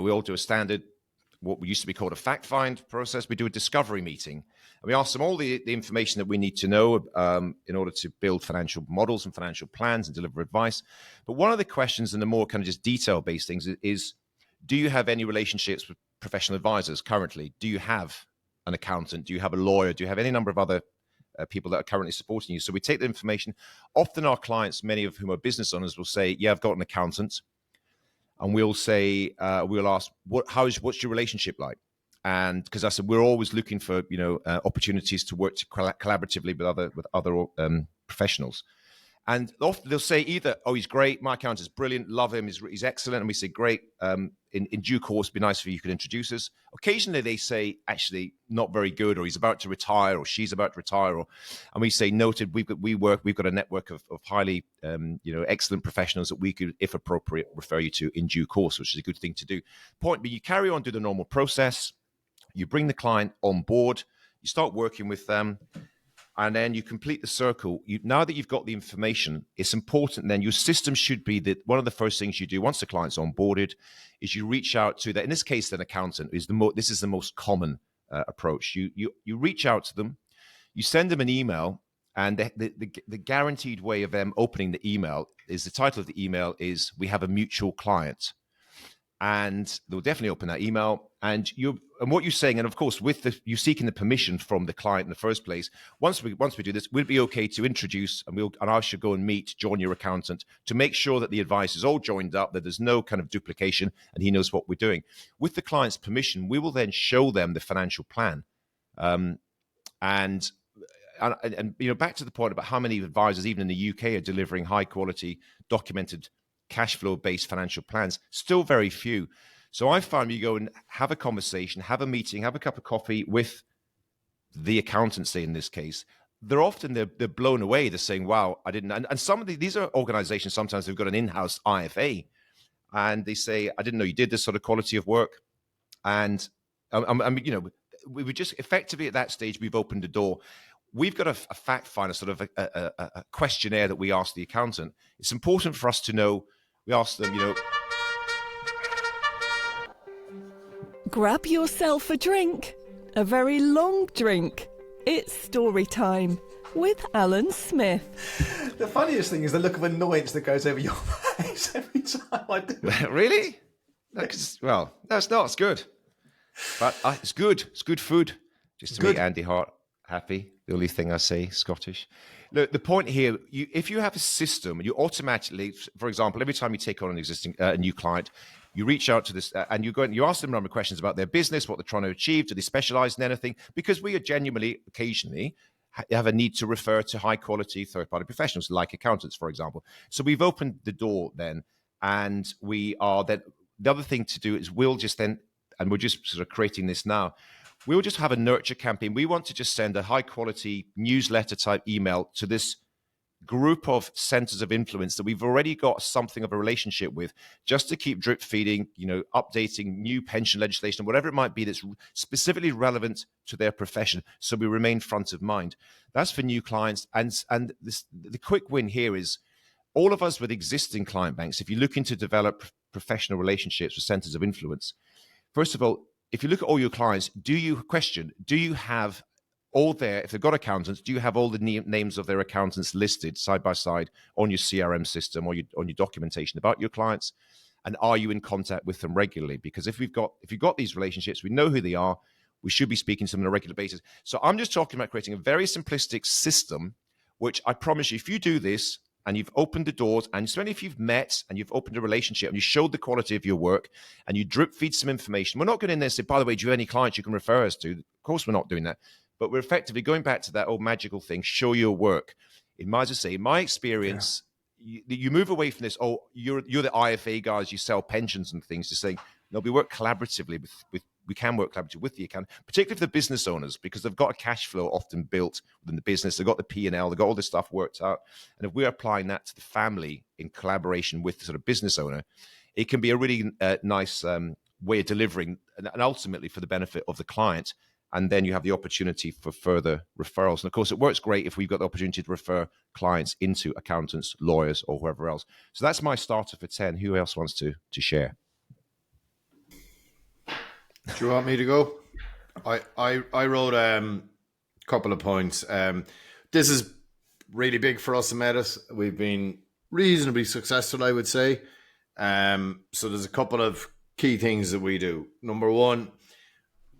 all do a standard, what used to be called a fact find process. We do a discovery meeting, and we ask them all the information that we need to know in order to build financial models and financial plans and deliver advice. But one of the questions, and the more kind of just detail-based things, is do you have any relationships with professional advisors currently? Do you have an accountant? Do you have a lawyer? Do you have any number of other people that are currently supporting you? So we take the information. Often our clients, many of whom are business owners, will say, yeah, I've got an accountant. And we'll say, we'll ask, what's your relationship like? And because I said, we're always looking for, opportunities to work collaboratively with other professionals. And often they'll say either, oh, he's great, my accountant's brilliant, love him, he's excellent. And we say, great, in due course, it'd be nice if you could introduce us. Occasionally they say, actually, not very good, or he's about to retire, or she's about to retire. And we say, noted, we've got a network of highly, excellent professionals that we could, if appropriate, refer you to in due course, which is a good thing to do. Point being, you carry on, do the normal process, you bring the client on board, you start working with them, and then you complete the circle. Now that you've got the information, it's important then your system should be that one of the first things you do once the client's onboarded is you reach out to that. In this case, an accountant is this is the most common approach. You reach out to them, you send them an email, and the guaranteed way of them opening the email is the title of the email is "We have a mutual client." And they'll definitely open that email. And what you're saying, and of course, with you seeking the permission from the client in the first place, once we do this, we'll be okay to introduce, and I should go and join your accountant to make sure that the advice is all joined up, that there's no kind of duplication, and he knows what we're doing. With the client's permission, we will then show them the financial plan. And back to the point about how many advisors, even in the UK, are delivering high quality, documented cash flow based financial plans, still very few. So I found you go and have a conversation, have a meeting, have a cup of coffee with the accountancy in this case. They're blown away. They're saying, wow, I didn't. And some of these are organizations, sometimes they've got an in-house IFA, and they say, I didn't know you did this sort of quality of work. And we were just effectively at that stage, we've opened the door. We've got a fact finder, sort of a questionnaire that we ask the accountant. It's important for us to know. We ask them, Grab yourself a drink, a very long drink. It's story time with Alan Smith. The funniest thing is the look of annoyance that goes over your face every time I do it. Really? Well, that's not. It's good. But it's good. It's good food. Just to make Andy Hart happy. The only thing I say, Scottish. Look, the point here, if you have a system, you automatically, for example, every time you take on a new client, you reach out to this and you ask them a number of questions about their business, what they're trying to achieve, do they specialize in anything? Because we are genuinely, occasionally, have a need to refer to high quality third-party professionals like accountants, for example. So we've opened the door then, and we are then, the other thing to do is we'll just then, and we're just sort of creating this now, we'll just have a nurture campaign. We want to just send a high quality newsletter type email to this group of centers of influence that we've already got something of a relationship with, just to keep drip feeding, updating new pension legislation, whatever it might be that's specifically relevant to their profession, so we remain front of mind. That's for new clients. And the quick win here is all of us with existing client banks, if you're looking to develop professional relationships with centers of influence, first of all, if you look at all your clients, do you have all if they've got accountants, do you have all the names of their accountants listed side by side on your CRM system or on your documentation about your clients? And are you in contact with them regularly? Because if you've got these relationships, we know who they are, we should be speaking to them on a regular basis. So I'm just talking about creating a very simplistic system, which I promise you, if you do this and you've opened the doors, and especially if you've met and you've opened a relationship and you showed the quality of your work and you drip feed some information, we're not going in there and say, by the way, do you have any clients you can refer us to? Of course, we're not doing that. But we're effectively going back to that old magical thing, show your work. It might as well say, in my experience, you move away from this, you're the IFA guys, you sell pensions and things, to saying, no, we work collaboratively we can work collaboratively with the account, particularly for the business owners, because they've got a cash flow often built within the business. They've got the P&L, they've got all this stuff worked out. And if we're applying that to the family in collaboration with the sort of business owner, it can be a really nice way of delivering, and ultimately for the benefit of the client. And then you have the opportunity for further referrals. And of course, it works great if we've got the opportunity to refer clients into accountants, lawyers, or whoever else. So that's my starter for 10. Who else wants to share? Do you want me to go? I wrote a couple of points. This is really big for us in Metis. We've been reasonably successful, I would say. So there's a couple of key things that we do. Number one,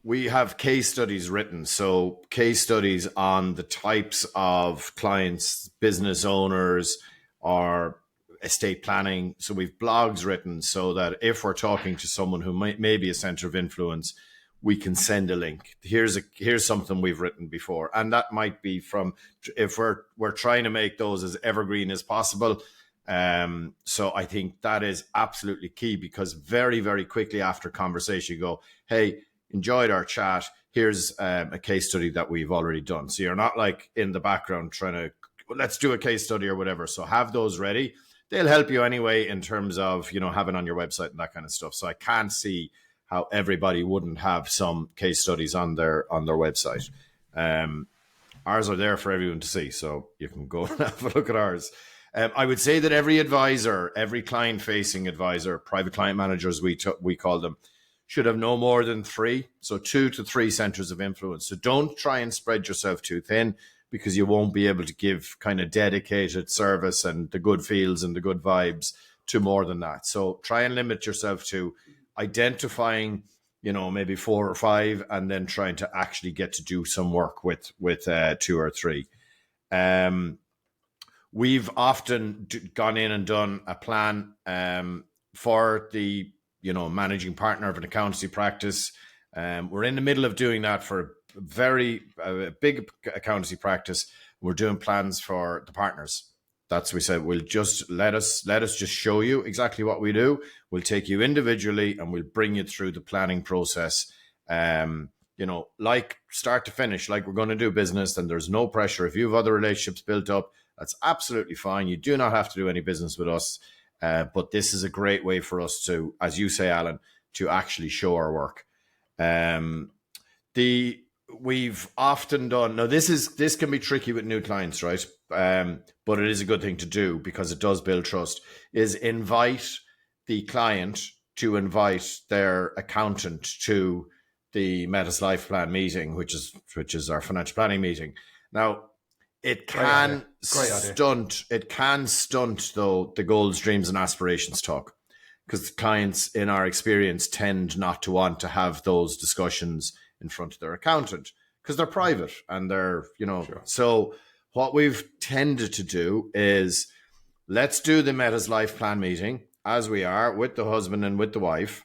we have case studies written. So case studies on the types of clients, business owners, or estate planning. So we've blogs written so that if we're talking to someone who may be a center of influence, we can send a link. Here's something we've written before. And that might be from, if we're trying to make those as evergreen as possible. So I think that is absolutely key, because very, very quickly after conversation, you go, hey, enjoyed our chat. Here's a case study that we've already done. So you're not like in the background trying to, let's do a case study or whatever. So have those ready. They'll help you anyway in terms of, having on your website and that kind of stuff. So I can't see how everybody wouldn't have some case studies on their website. Ours are there for everyone to see, so you can go and have a look at ours. I would say that every advisor, every client-facing advisor, private client managers, we call them, should have no more than 3, so 2 to 3 centers of influence. So don't try and spread yourself too thin, because you won't be able to give kind of dedicated service and the good feels and the good vibes to more than that. So try and limit yourself to identifying, maybe 4 or 5, and then trying to actually get to do some work with 2 or 3. We've often gone in and done a plan for the managing partner of an accountancy practice. We're in the middle of doing that for a very big accountancy practice. We're doing plans for the partners. That's what we said. We'll just let us just show you exactly what we do. We'll take you individually and we'll bring you through the planning process. Like start to finish, like we're going to do business. And there's no pressure. If you have other relationships built up, that's absolutely fine. You do not have to do any business with us. But this is a great way for us to, as you say, Alan, to actually show our work. We've often done, now this can be tricky with new clients, right? But it is a good thing to do because it does build trust, is invite the client to invite their accountant to the Metis Life Plan meeting, which is our financial planning meeting. Now, it can stunt though the goals, dreams, and aspirations talk, because clients in our experience tend not to want to have those discussions in front of their accountant because they're private and they're, Sure. So what we've tended to do is let's do the Metis Life Plan meeting as we are with the husband and with the wife.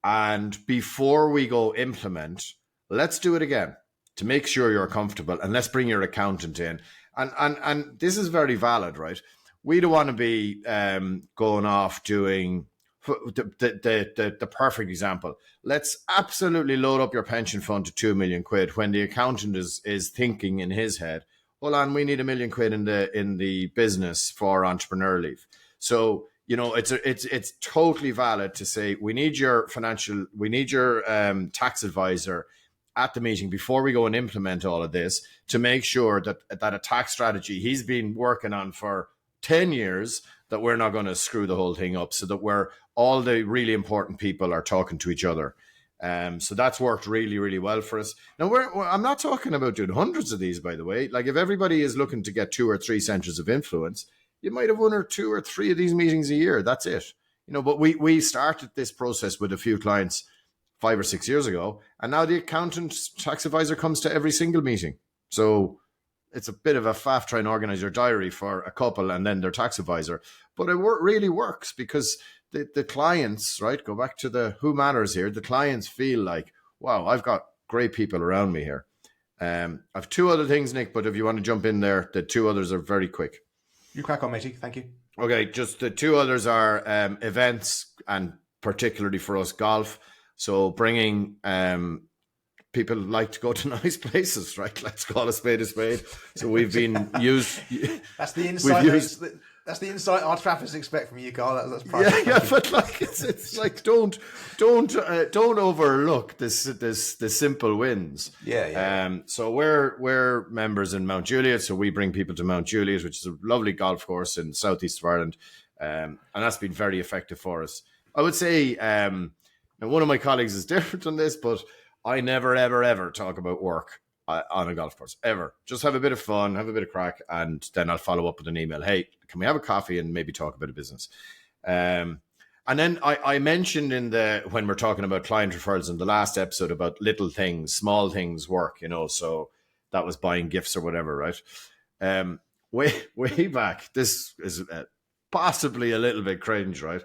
And before we go implement, let's do it again to make sure you're comfortable, and let's bring your accountant in. And this is very valid, right? We don't want to be going off doing the perfect example. Let's absolutely load up your pension fund to 2 million quid when the accountant is thinking in his head, hold on, we need £1 million in the business for entrepreneur leave. So, it's totally valid to say we need your tax advisor at the meeting before we go and implement all of this to make sure that a tax strategy he's been working on for 10 years, that we're not going to screw the whole thing up, so that all the really important people are talking to each other. So that's worked really, really well for us. Now, I'm not talking about doing hundreds of these, by the way. Like, if everybody is looking to get 2 or 3 centres of influence, you might have 1 or 2 or 3 of these meetings a year. That's it. But we started this process with a few clients 5 or 6 years ago, and now the accountant tax advisor comes to every single meeting. So it's a bit of a faff trying to organize your diary for a couple and then their tax advisor. But it really works because the clients, right, go back to the who matters here. The clients feel like, wow, I've got great people around me here. I've 2 other things, Nick, but if you want to jump in there, the 2 others are very quick. You crack on, matey. Thank you. Okay, just the 2 others are events, and particularly for us, golf. So bringing people like to go to nice places, right? Let's call a spade a spade. So we've been used. That's the insight. That's the insight our trappists expect from you, Carl. That's private. Yeah, but like it's like don't overlook the simple wins. Yeah. So we're members in Mount Juliet, so we bring people to Mount Juliet, which is a lovely golf course in the southeast of Ireland, and that's been very effective for us. I would say, now one of my colleagues is different on this, but I never ever talk about work on a golf course, ever. Just have a bit of fun, have a bit of crack, and then I'll follow up with an email. Hey, can we have a coffee and maybe talk about a business? And then I mentioned when we're talking about client referrals in the last episode about little things, small things work, so that was buying gifts or whatever, right? Way back, this is possibly a little bit cringe, right?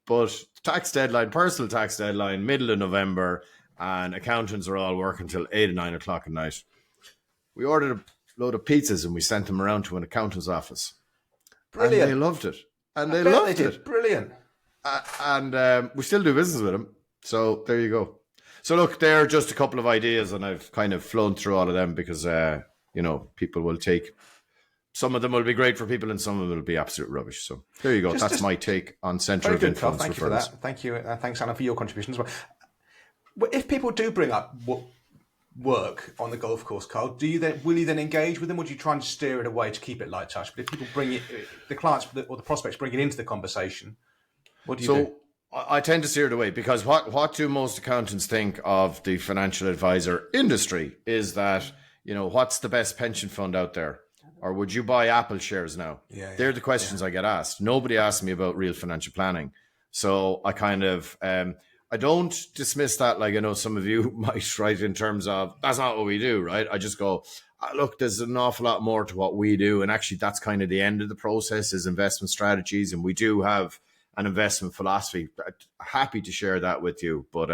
But personal tax deadline, middle of November, and accountants are all working until 8 or 9 o'clock at night. We ordered a load of pizzas and we sent them around to an accountant's office. Brilliant. And they loved it. And they loved it. Brilliant. And we still do business with them. So there you go. So look, they're just a couple of ideas, and I've kind of flown through all of them because, people will take. Some of them will be great for people and some of them will be absolute rubbish. So there you go. That's my take on centre of influence. Thank you for that. Thank you. Thanks, Anna, for your contribution as well. If people do bring up work on the golf course, Carl, will you then engage with them? Or would you try and steer it away to keep it light touch? But if people bring it, the clients or the prospects bring it into the conversation, what do you do? I tend to steer it away because what do most accountants think of the financial advisor industry is that, what's the best pension fund out there? Or would you buy Apple shares now? Yeah, They're the questions I get asked. Nobody asks me about real financial planning. So I kind of, I don't dismiss that like I know some of you might, right, in terms of that's not what we do, right? I just go, look, there's an awful lot more to what we do. And actually, that's kind of the end of the process is investment strategies. And we do have an investment philosophy. Happy to share that with you. But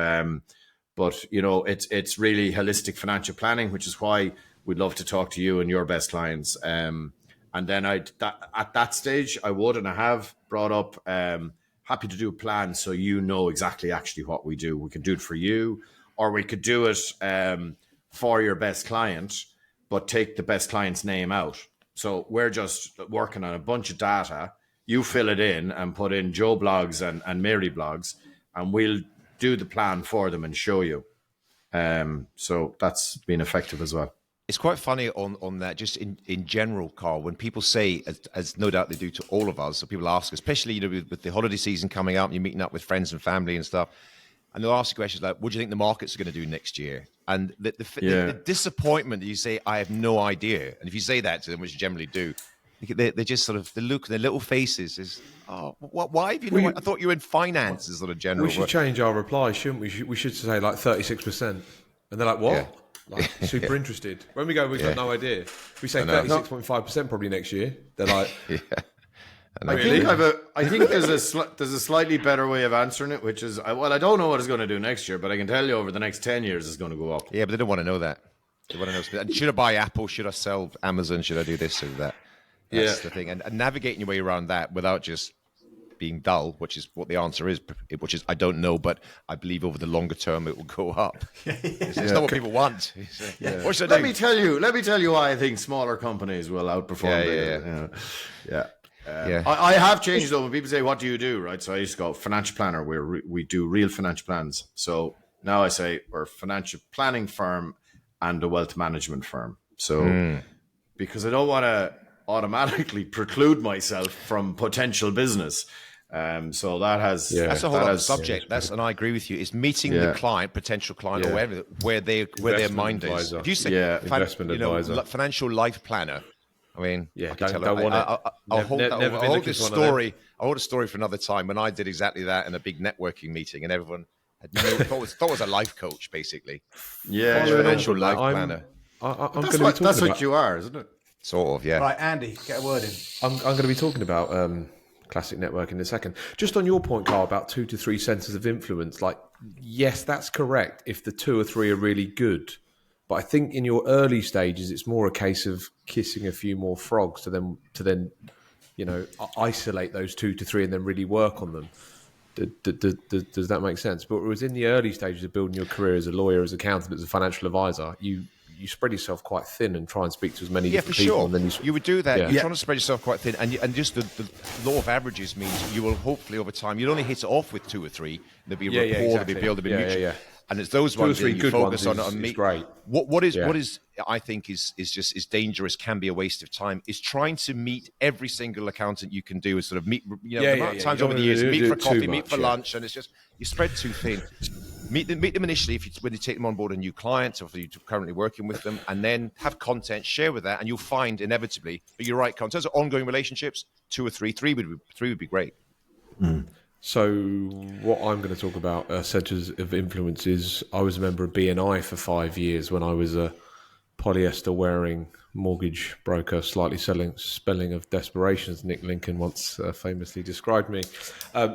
it's really holistic financial planning, which is why we'd love to talk to you and your best clients. And then at that stage, I would and I have brought up happy to do a plan so you know exactly actually what we do. We can do it for you, or we could do it for your best client, but take the best client's name out. So we're just working on a bunch of data. You fill it in and put in Joe blogs and Mary blogs, and we'll do the plan for them and show you. So that's been effective as well. It's quite funny on that, just in general, Carl, when people say, as no doubt they do to all of us, so people ask, especially with the holiday season coming up, you're meeting up with friends and family and stuff, and they'll ask you questions like, what do you think the markets are going to do next year? And the disappointment that you say, I have no idea. And if you say that to them, which you generally do, they just sort of, the look, their little faces is, why have you I thought you were in finance as sort of general. We should change our reply, shouldn't we? We should say like 36%. And they're like, what? Yeah. Like, super interested. When we go, we've got no idea. We say 36.5% probably next year. They're like, I think there's a slightly better way of answering it, which is, I don't know what it's going to do next year, but I can tell you over the next 10 years it's going to go up. Yeah, but they don't want to know that. They want to know, should I buy Apple? Should I sell Amazon? Should I do this or that? That's the thing. And navigating your way around that without just being dull, which is what the answer is, which is I don't know, but I believe over the longer term it will go up. It's not what people want. What should I do? Let me tell you why I think smaller companies will outperform. I have changed though. When people say, "What do you do?" Right, so I used to go financial planner. We do real financial plans. So now I say we're a financial planning firm and a wealth management firm. So because I don't want to automatically preclude myself from potential business. So that's a whole other subject. And I agree with you. It's meeting the client, potential client, or where their mind advisor. is. If you say investment advisor, financial life planner, I mean, I can tell I'll hold a story for another time. When I did exactly that in a big networking meeting, and everyone had thought it was a life coach, basically. Yeah, financial life planner. That's what you are, isn't it? Sort of, yeah. Right, Andy, get a word in. I'm going to be talking about classic networking in a second. Just on your point, Carl, about 2 to 3 centres of influence. Like, yes, that's correct if the 2 or 3 are really good. But I think in your early stages, it's more a case of kissing a few more frogs to then isolate those 2 to 3 and then really work on them. Does that make sense? But it was in the early stages of building your career as a lawyer, as an accountant, as a financial advisor, you spread yourself quite thin and try and speak to as many different people. Sure. And then you would do that. You're trying to spread yourself quite thin, and just the law of averages means you will hopefully over time you'll only hit it off with 2 or 3. There'll be a rapport, exactly. there'll be mutual. Yeah. And it's those 2 or ones 3 that you good focus ones on. is great. What is I think is dangerous, can be a waste of time, is trying to meet every single accountant you can do. Is sort of meet, times over the years, meet for coffee, meet for lunch, and it's just you spread too thin. Meet them initially when you take them on board a new client, or if you're currently working with them, and then have content, share with that, and you'll find inevitably. But you're right, in terms of ongoing relationships, 2 or 3 would be great. So what I'm going to talk about centres of influence is I was a member of BNI for 5 years when I was a polyester wearing mortgage broker, slightly spelling of desperation, as Nick Lincoln once famously described me.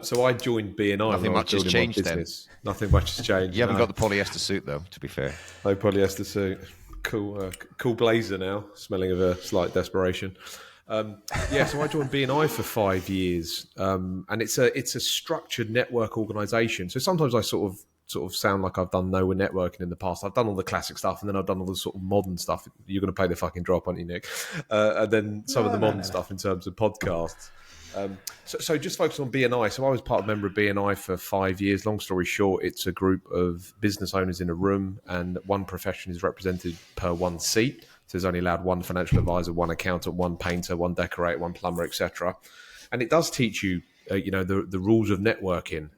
So I joined BNI. Nothing much has changed then. Nothing much has changed. You haven't got the polyester suit though, to be fair. No polyester suit. Cool blazer now, smelling of a slight desperation. So I joined BNI for 5 years, and it's a structured network organisation. So sometimes I sort of sound like I've done nowhere networking in the past. I've done all the classic stuff, and then I've done all the sort of modern stuff. You're going to play the fucking drop, aren't you, Nick? And then some of the modern stuff in terms of podcasts. So just focus on BNI. So I was part of member of BNI for 5 years. Long story short, it's a group of business owners in a room, and one profession is represented per one seat. So there's only allowed one financial advisor, one accountant, one painter, one decorator, one plumber, etc. And it does teach you, the rules of networking.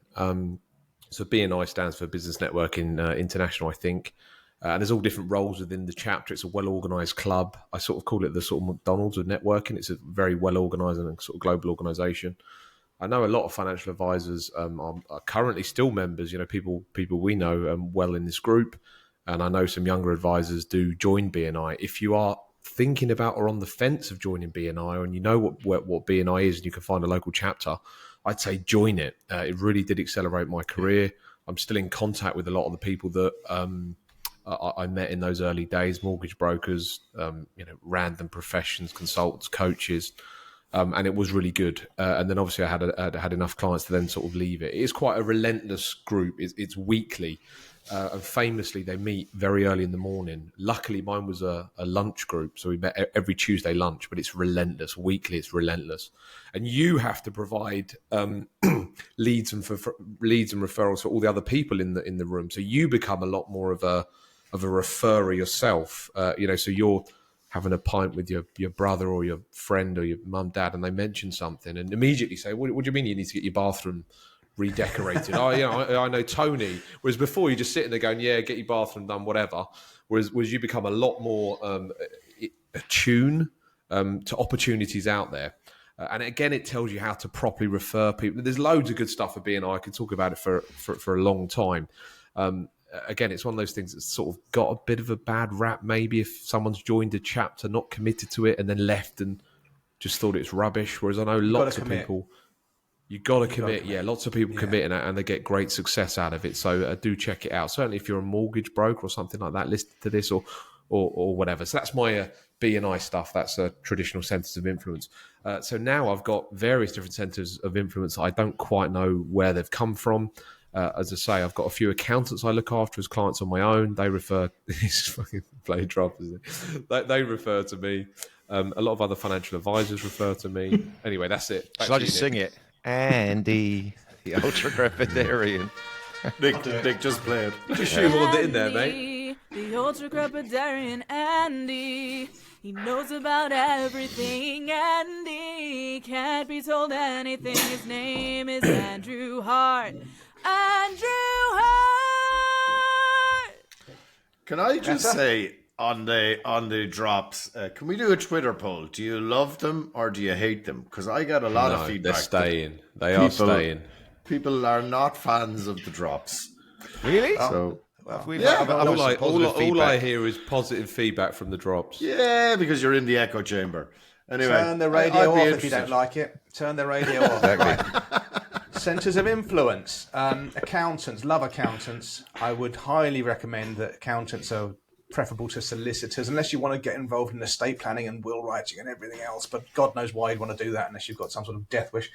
So BNI stands for Business Networking International, I think. And there's all different roles within the chapter. It's a well-organised club. I sort of call it the sort of McDonald's of networking. It's a very well-organised and sort of global organisation. I know a lot of financial advisors are currently still members. People we know well in this group. And I know some younger advisors do join BNI. If you are thinking about or on the fence of joining BNI, and you know what BNI is, and you can find a local chapter, I'd say join it. It really did accelerate my career. I'm still in contact with a lot of the people that I met in those early days, mortgage brokers, random professions, consultants, coaches, and it was really good. And then obviously I had enough clients to then sort of leave it. It is quite a relentless group. It's weekly. And famously, they meet very early in the morning. Luckily, mine was a lunch group, so we met every Tuesday lunch. But it's relentless. Weekly, it's relentless, and you have to provide leads and referrals for all the other people in the room. So you become a lot more of a referrer yourself. So you're having a pint with your brother or your friend or your mum, dad, and they mention something, and immediately say, "What do you mean you need to get your bathroom redecorated?" I know Tony. Whereas before, you just sitting there going, "Yeah, get your bathroom done, whatever." Whereas you become a lot more attuned to opportunities out there. And again, it tells you how to properly refer people. There's loads of good stuff for BNI. I could talk about it for a long time. Again, it's one of those things that's sort of got a bit of a bad rap. Maybe if someone's joined a chapter, not committed to it, and then left and just thought it's rubbish. Whereas I know lots of people. You've got to commit. Yeah, lots of people commit and they get great success out of it. So do check it out. Certainly if you're a mortgage broker or something like that, listen to this, or or whatever. So that's my B&I stuff. That's traditional centres of influence. So now I've got various different centres of influence. I don't quite know where they've come from. As I say, I've got a few accountants I look after as clients on my own. They refer these fucking play drop, isn't it? They refer to me. A lot of other financial advisors refer to me. Anyway, that's it. Shall I just sing it? Andy, the ultra crepidarian. Nick, just play it. You just shoehorned it in there, mate. The ultra crepidarian Andy. He knows about everything, Andy. Can't be told anything. His name is Andrew Hart. Andrew Hart. Can I just say on the drops, can we do a Twitter poll? Do you love them or do you hate them? Because I got a lot of feedback. They're staying. They are staying. People are not fans of the drops. Really? So all I hear is positive feedback from the drops. yeah, because you're in the echo chamber. Anyway, Turn the radio off if you don't like it. Turn the radio off. Exactly. Centres of influence. Accountants, love accountants. I would highly recommend that accountants are preferable to solicitors, unless you want to get involved in estate planning and will writing and everything else. But God knows why you'd want to do that unless you've got some sort of death wish.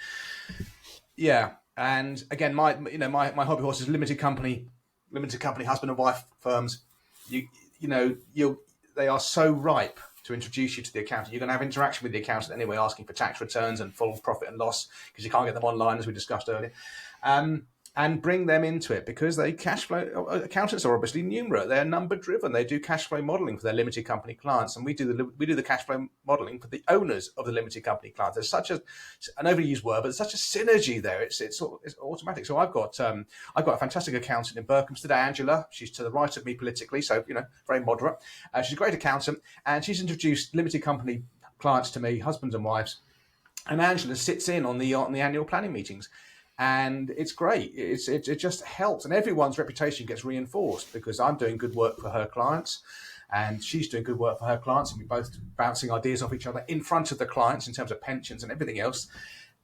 Yeah, and again, my hobby horse is limited company husband and wife firms. They are so ripe to introduce you to the accountant. You're going to have interaction with the accountant anyway, asking for tax returns and full profit and loss because you can't get them online, as we discussed earlier. And bring them into it because they cash flow. Accountants are obviously numerate. They're number driven. They do cash flow modelling for their limited company clients, and we do the cash flow modelling for the owners of the limited company clients. There's such an overused word, but there's such a synergy there. It's automatic. So I've got a fantastic accountant in Berkhamsted, Angela. She's to the right of me politically, so very moderate. She's a great accountant, and she's introduced limited company clients to me, husbands and wives. And Angela sits in on the annual planning meetings. And it's great. It just helps, and everyone's reputation gets reinforced because I'm doing good work for her clients, and she's doing good work for her clients, and we're both bouncing ideas off each other in front of the clients in terms of pensions and everything else,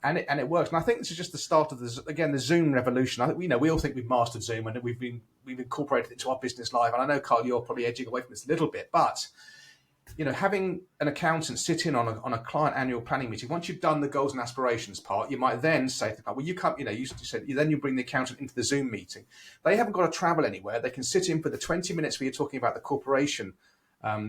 and it works. And I think this is just the start of the Zoom revolution. I think we all think we've mastered Zoom and we've incorporated it into our business life. And I know, Carl, you're probably edging away from this a little bit, but having an accountant sit in on a client annual planning meeting, once you've done the goals and aspirations part, you might then say to the client, well, you come, you said, then you bring the accountant into the Zoom meeting. They haven't got to travel anywhere. They can sit in for the 20 minutes where you're talking about the corporation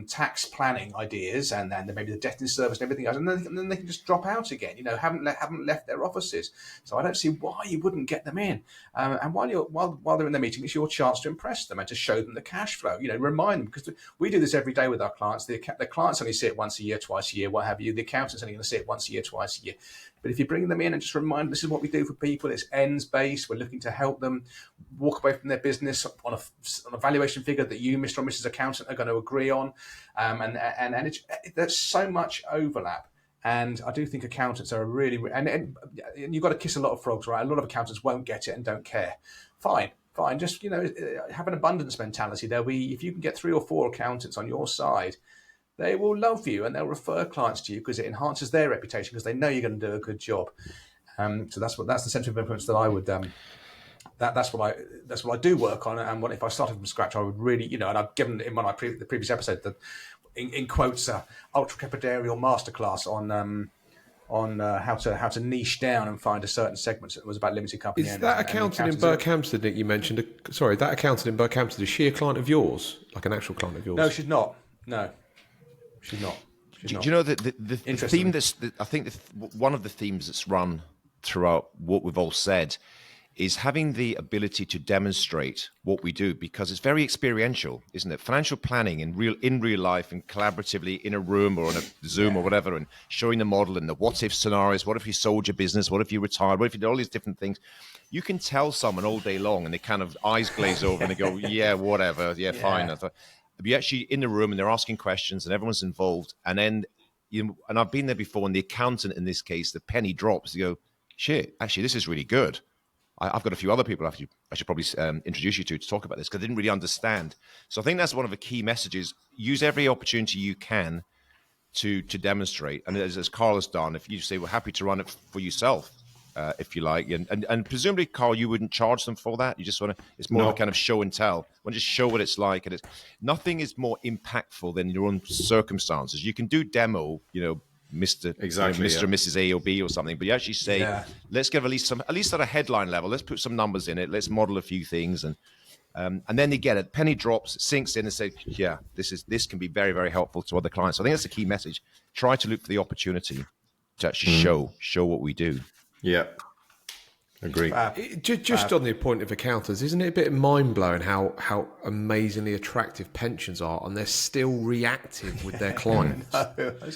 tax planning ideas and then maybe the death in service and everything else, and then they can just drop out again. Haven't left their offices. So I don't see why you wouldn't get them in. And while they're in the meeting, it's your chance to impress them and to show them the cash flow. Remind them, because we do this every day with our clients. The clients only see it once a year, twice a year, what have you. The accountant's only going to see it once a year, twice a year. But if you bring them in and just remind them, this is what we do for people, it's ends based. We're looking to help them walk away from their business on a valuation figure that you, Mr. or Mrs. Accountant, are going to agree on. And there's so much overlap. And I do think accountants are and you've got to kiss a lot of frogs, right? A lot of accountants won't get it and don't care. Fine. Just, have an abundance mentality. If you can get 3 or 4 accountants on your side, they will love you and they'll refer clients to you because it enhances their reputation because they know you're going to do a good job. So that's the centre of influence that I would. That's what I do work on. And if I started from scratch, I would really, and I've given in the previous episode that in quotes ultra crepidarial masterclass on how to niche down and find a certain segment. It was about limited company. Is that accountant in Berkhamsted that you mentioned? Sorry, that accountant in Berkhamsted, is she a client of yours, like an actual client of yours? No, she's not. No. She's not. Do you know the theme I think one of the themes that's run throughout what we've all said is having the ability to demonstrate what we do, because it's very experiential, isn't it? Financial planning in real life and collaboratively in a room or on a Zoom or whatever, and showing the model and the what if scenarios. What if you sold your business? What if you retired? What if you did all these different things? You can tell someone all day long and they kind of eyes glaze over and they go, yeah, whatever. Yeah, fine. You're actually in the room and they're asking questions and everyone's involved. And then, and I've been there before, and the accountant in this case, the penny drops. You go, shit, actually, this is really good. I've got a few other people I should probably introduce you to talk about this because I didn't really understand. So I think that's one of the key messages. Use every opportunity you can to demonstrate. And as Carl has done, if you say we're happy to run it for yourself, if you like, and presumably, Carl, you wouldn't charge them for that. You just want to. It's more of a kind of show and tell. Want to just show what it's like, and it's nothing is more impactful than your own circumstances. You can do demo, Mr. Exactly, Mr. and Mrs. A or B or something, but you actually say, let's give at least at a headline level. Let's put some numbers in it. Let's model a few things, and then they get it. Penny drops, sinks in, and say, yeah, this can be very, very helpful to other clients. So I think that's the key message. Try to look for the opportunity to actually show what we do. Yeah. Agree. Just on the point of accountants, isn't it a bit mind-blowing how amazingly attractive pensions are, and they're still reactive with their clients?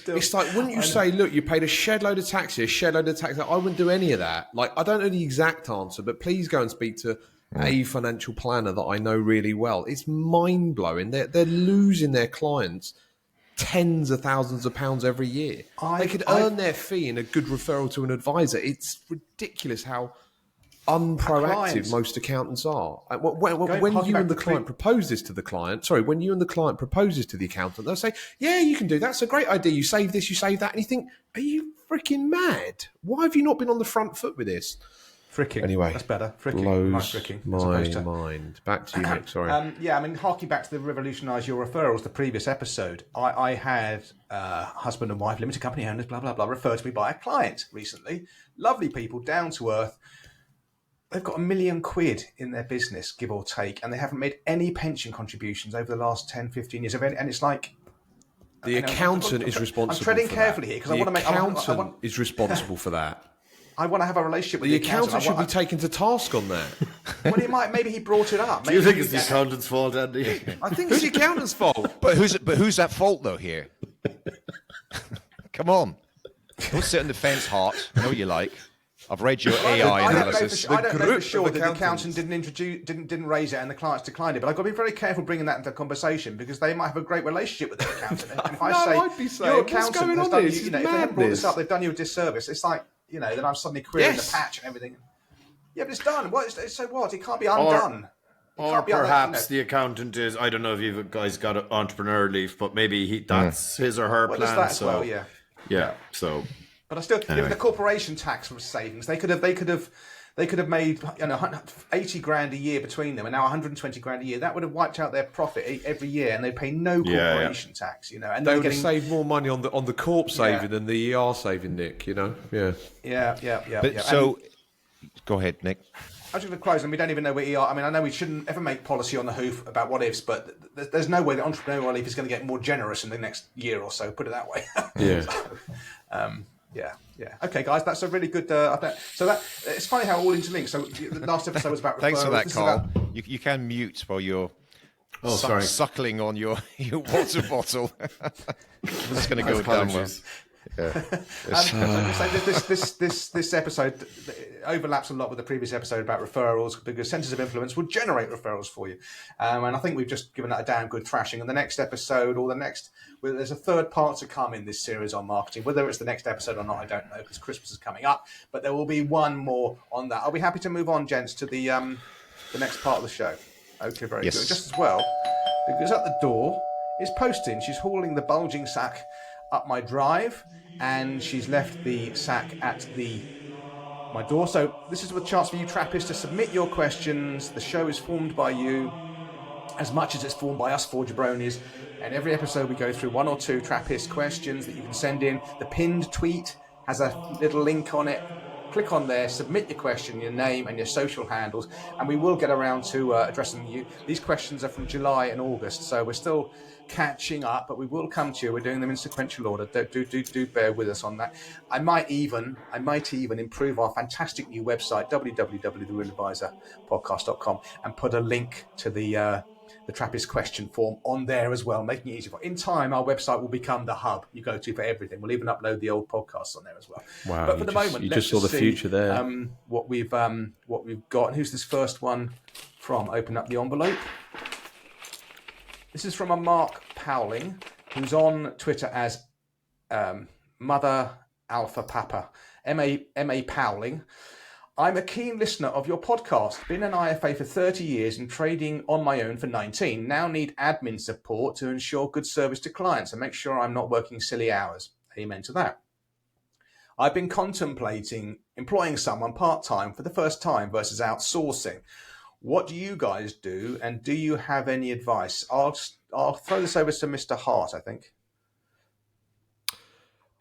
It's like, wouldn't you say, look, you paid a shed load of tax here, shed load of tax there. I wouldn't do any of that. Like, I don't know the exact answer, but please go and speak to a financial planner that I know really well. It's mind-blowing. They're losing their clients tens of thousands of pounds every year. They could earn their fee in a good referral to an advisor. It's ridiculous how unproactive most accountants are. When you and the client propose this to the client, when you and the client proposes to the accountant, they'll say, yeah, you can do that. That's a great idea. You save this, you save that. And you think, are you freaking mad? Why have you not been on the front foot with this? Fricking. Anyway, that's better. Fricking. Blows Nice fricking. my mind. Back to you, Nick. Sorry. Harking back to the Revolutionise Your Referrals, the previous episode, I had husband and wife, limited company owners, blah, blah, blah, referred to me by a client recently. Lovely people, down to earth. They've got £1 million in their business, give or take, and they haven't made any pension contributions over the last 10, 15 years. And it's like... The accountant is responsible for that. I'm treading carefully here because I want to make... The accountant is responsible for that. I want to have a relationship with the accountant. Should be taken to task on that. Well, maybe he brought it up. Do you think it's the accountant's fault, Andy? I think it's the accountant's fault. But who's at fault though here? Come on, don't sit on the fence, Hart. I know what you like. I've read your AI analysis. I don't know for sure that the accountant didn't raise it and the clients declined it. But I've got to be very careful bringing that into conversation because they might have a great relationship with their accountant. And if I say your accountant has done you, if they haven't brought this up, they've done you a disservice. It's like, then I'm suddenly querying the patch and everything. Yeah, but it's done. So what? It can't be undone. Or perhaps the accountant is, I don't know if you guys got an entrepreneur leave, but maybe that's his or her plan. That as well, yeah. So... But I still, anyway. The corporation tax was savings. They could have made 80 grand a year between them, and now 120 grand a year. That would have wiped out their profit every year, and they pay no corporation tax. And they would have saved more money on the corp saving than the ER saving, Nick. Yeah. So, go ahead, Nick. I was just going to close, and we don't even know where ER. I mean, I know we shouldn't ever make policy on the hoof about what ifs, but there's no way that entrepreneurial relief is going to get more generous in the next year or so. Put it that way. Yeah. Yeah. Okay, guys, that's a really good update. So that it's funny how all interlinked. So the last episode was about referrals. Thanks for that, Carl. You can mute while you're suckling on your water bottle. This is going to go down well. This episode overlaps a lot with the previous episode about referrals because centres of influence will generate referrals for you, and I think we've just given that a damn good thrashing. And the next episode there's a third part to come in this series on marketing. Whether it's the next episode or not, I don't know because Christmas is coming up. But there will be one more on that. I'll be happy to move on, gents, to the next part of the show. Okay, very good. Just as well, because at the door is posting. She's hauling the bulging sack up my drive, and she's left the sack at my door. So this is a chance for you Trappists to submit your questions. The show is formed by you as much as it's formed by us four jabronis, and every episode we go through one or two Trappist questions that you can send in. The pinned tweet has a little link on it. Click on there, submit your question, your name and your social handles, and we will get around to addressing you. These questions are from July and August, so we're still catching up, but we will come to you. We're doing them in sequential order. Do bear with us on that. I might even improve our fantastic new website, www.therealadvisorpodcast.com, and put a link to the Trappist question form on there as well, making it easy for. In time, our website will become the hub you go to for everything. We'll even upload the old podcasts on there as well. Wow! But for the moment, you just saw the future there. What we've got, and who's this first one from? Open up the envelope. This is from a Mark Powling, who's on Twitter as Mother Alpha Papa, M.A. Powling. I'm a keen listener of your podcast. Been an IFA for 30 years and trading on my own for 19. Now need admin support to ensure good service to clients and make sure I'm not working silly hours. Amen to that. I've been contemplating employing someone part-time for the first time versus outsourcing. What do you guys do, and do you have any advice? I'll throw this over to Mr. Hart, I think.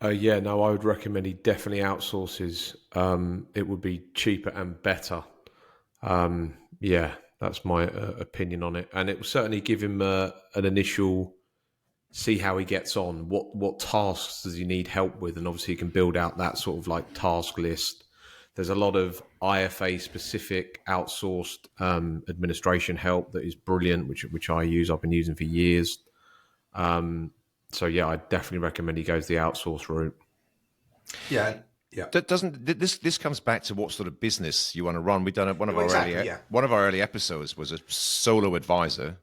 Yeah, no, I would recommend he definitely outsources. It would be cheaper and better. Yeah, that's my opinion on it. And it will certainly give him an initial, see how he gets on. What tasks does he need help with? And obviously he can build out that sort of like task list. There's a lot of IFA specific outsourced administration help that is brilliant, which I use. I've been using for years. So yeah, I definitely recommend he goes the outsource route. Yeah. Doesn't this comes back to what sort of business you want to run? We've done one of our early episodes was a solo advisor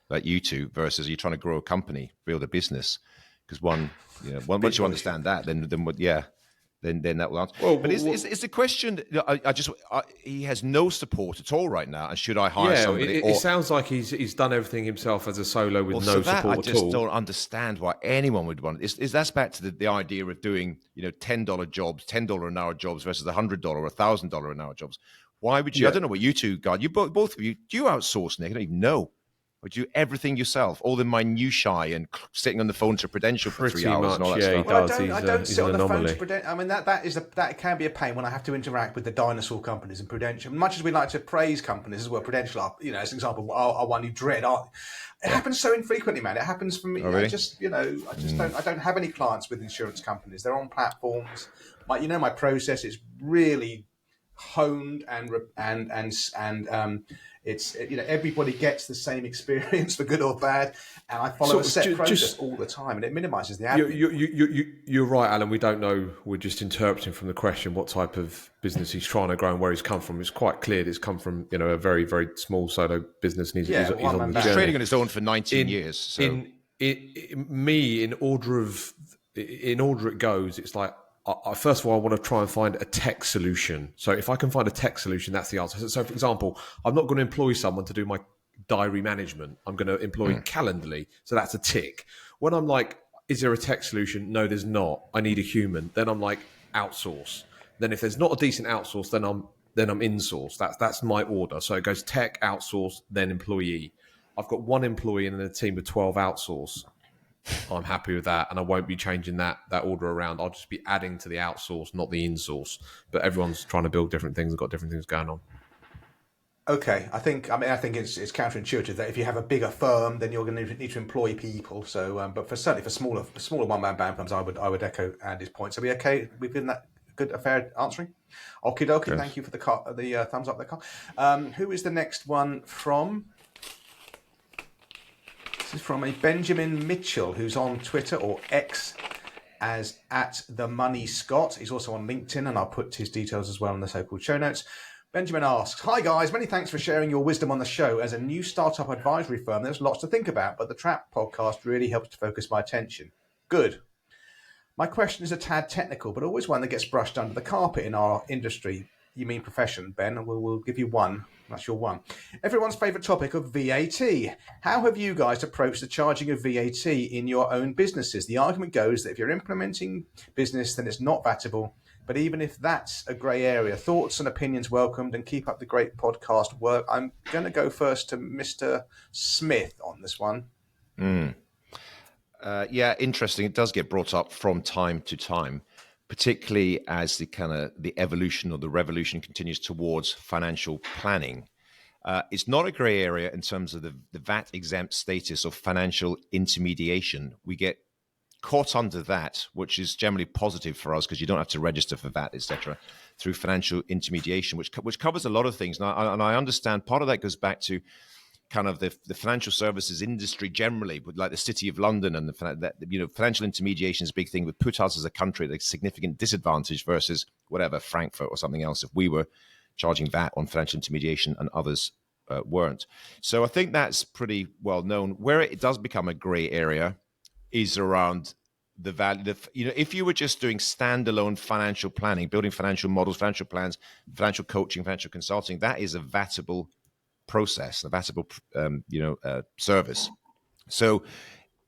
like you two versus you trying to grow a company, build a business. Because once you understand that, then that will answer. Well, but is the question? He has no support at all right now, and should I hire somebody? It sounds like he's done everything himself as a solo with no support at all. I just don't understand why anyone would want it. That's back to the idea of doing $10 jobs, $10 an hour jobs versus $100 or $1,000 an hour jobs. Why would you? I don't know what you two got. You both of you do you outsource, Nick? I don't even know. Or do you do everything yourself, all the minutiae and sitting on the phone to Prudential for 3 hours and all that stuff? Well, I don't sit on the phone to Prudential. I mean, that can be a pain when I have to interact with the dinosaur companies and Prudential. Much as we like to praise companies as well, Prudential are, as an example, are one you dread. It happens so infrequently, man. It happens for me. Really? I don't have any clients with insurance companies. They're on platforms. My process is really honed and it's everybody gets the same experience for good or bad, and I follow a set process all the time, and it minimises the admin. You're right, Alan. We don't know. We're just interpreting from the question what type of business he's trying to grow and where he's come from. It's quite clear that it's come from a very, very small solo business, and he's on the journey. He's trading on his own for 19 years. So. In order it goes, it's like. First of all, I want to try and find a tech solution. So if I can find a tech solution, that's the answer. So for example, I'm not going to employ someone to do my diary management. I'm going to employ Calendly. So that's a tick. When I'm like, is there a tech solution? No, there's not. I need a human. Then I'm like, outsource. Then if there's not a decent outsource, then I'm in-source. That's my order. So it goes tech, outsource, then employee. I've got one employee and a team of 12 outsource. I'm happy with that, and I won't be changing that order around. I'll just be adding to the outsource, not the in-source. But everyone's trying to build different things and got different things going on. Okay, I think it's counterintuitive that if you have a bigger firm, then you're going to need to employ people. So, but certainly for smaller one-man band firms, I would echo Andy's point. So, we've given that a fair answering. Okie dokie. Yes. Thank you for the thumbs up there, Carl. Who is the next one from? This is from a Benjamin Mitchell, who's on Twitter or X as @TheMoneyScott. He's also on LinkedIn, and I'll put his details as well in the so-called show notes. Benjamin asks, "Hi guys, many thanks for sharing your wisdom on the show. As a new startup advisory firm, there's lots to think about, but the Trap podcast really helps to focus my attention. Good. My question is a tad technical, but always one that gets brushed under the carpet in our industry. You mean profession, Ben, and we'll give you one. That's your one. Everyone's favourite topic of VAT. How have you guys approached the charging of VAT in your own businesses? The argument goes that if you're implementing business, then it's not VATable. But even if that's a grey area, thoughts and opinions welcomed, and keep up the great podcast work." I'm going to go first to Mr. Smith on this one. Yeah, interesting. It does get brought up from time to time, particularly as the evolution or the revolution continues towards financial planning. It's not a grey area in terms of the VAT exempt status of financial intermediation. We get caught under that, which is generally positive for us because you don't have to register for VAT, etc., through financial intermediation, which covers a lot of things. And I understand part of that goes back to kind of the financial services industry generally, with like the City of London and financial intermediation is a big thing, would put us as a country at a significant disadvantage versus whatever Frankfurt or something else if we were charging VAT on financial intermediation and others weren't. So I think that's pretty well known. Where it does become a grey area is around the value. If you were just doing standalone financial planning, building financial models, financial plans, financial coaching, financial consulting, that is a VATable process, a VATable service. So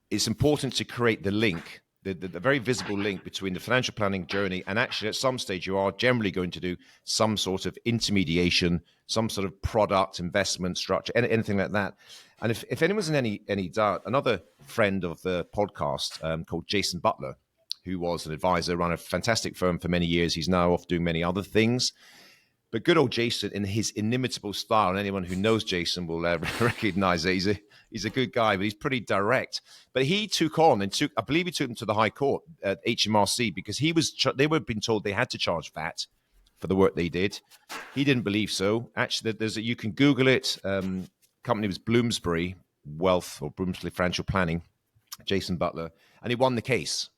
it's important to create the link the very visible link between the financial planning journey and actually at some stage you are generally going to do some sort of intermediation, some sort of product investment structure, anything like that. And if anyone's in any doubt, another friend of the podcast called Jason Butler, who was an advisor, ran a fantastic firm for many years. He's now off doing many other things. But good old Jason, in his inimitable style, and anyone who knows Jason will recognize it. He's a good guy, but he's pretty direct. But he took on I believe he took them to the High Court at HMRC because they were being told they had to charge VAT for the work they did. He didn't believe so. Actually, you can Google it. Company was Bloomsbury Wealth or Bloomsbury Financial Planning, Jason Butler, and he won the case.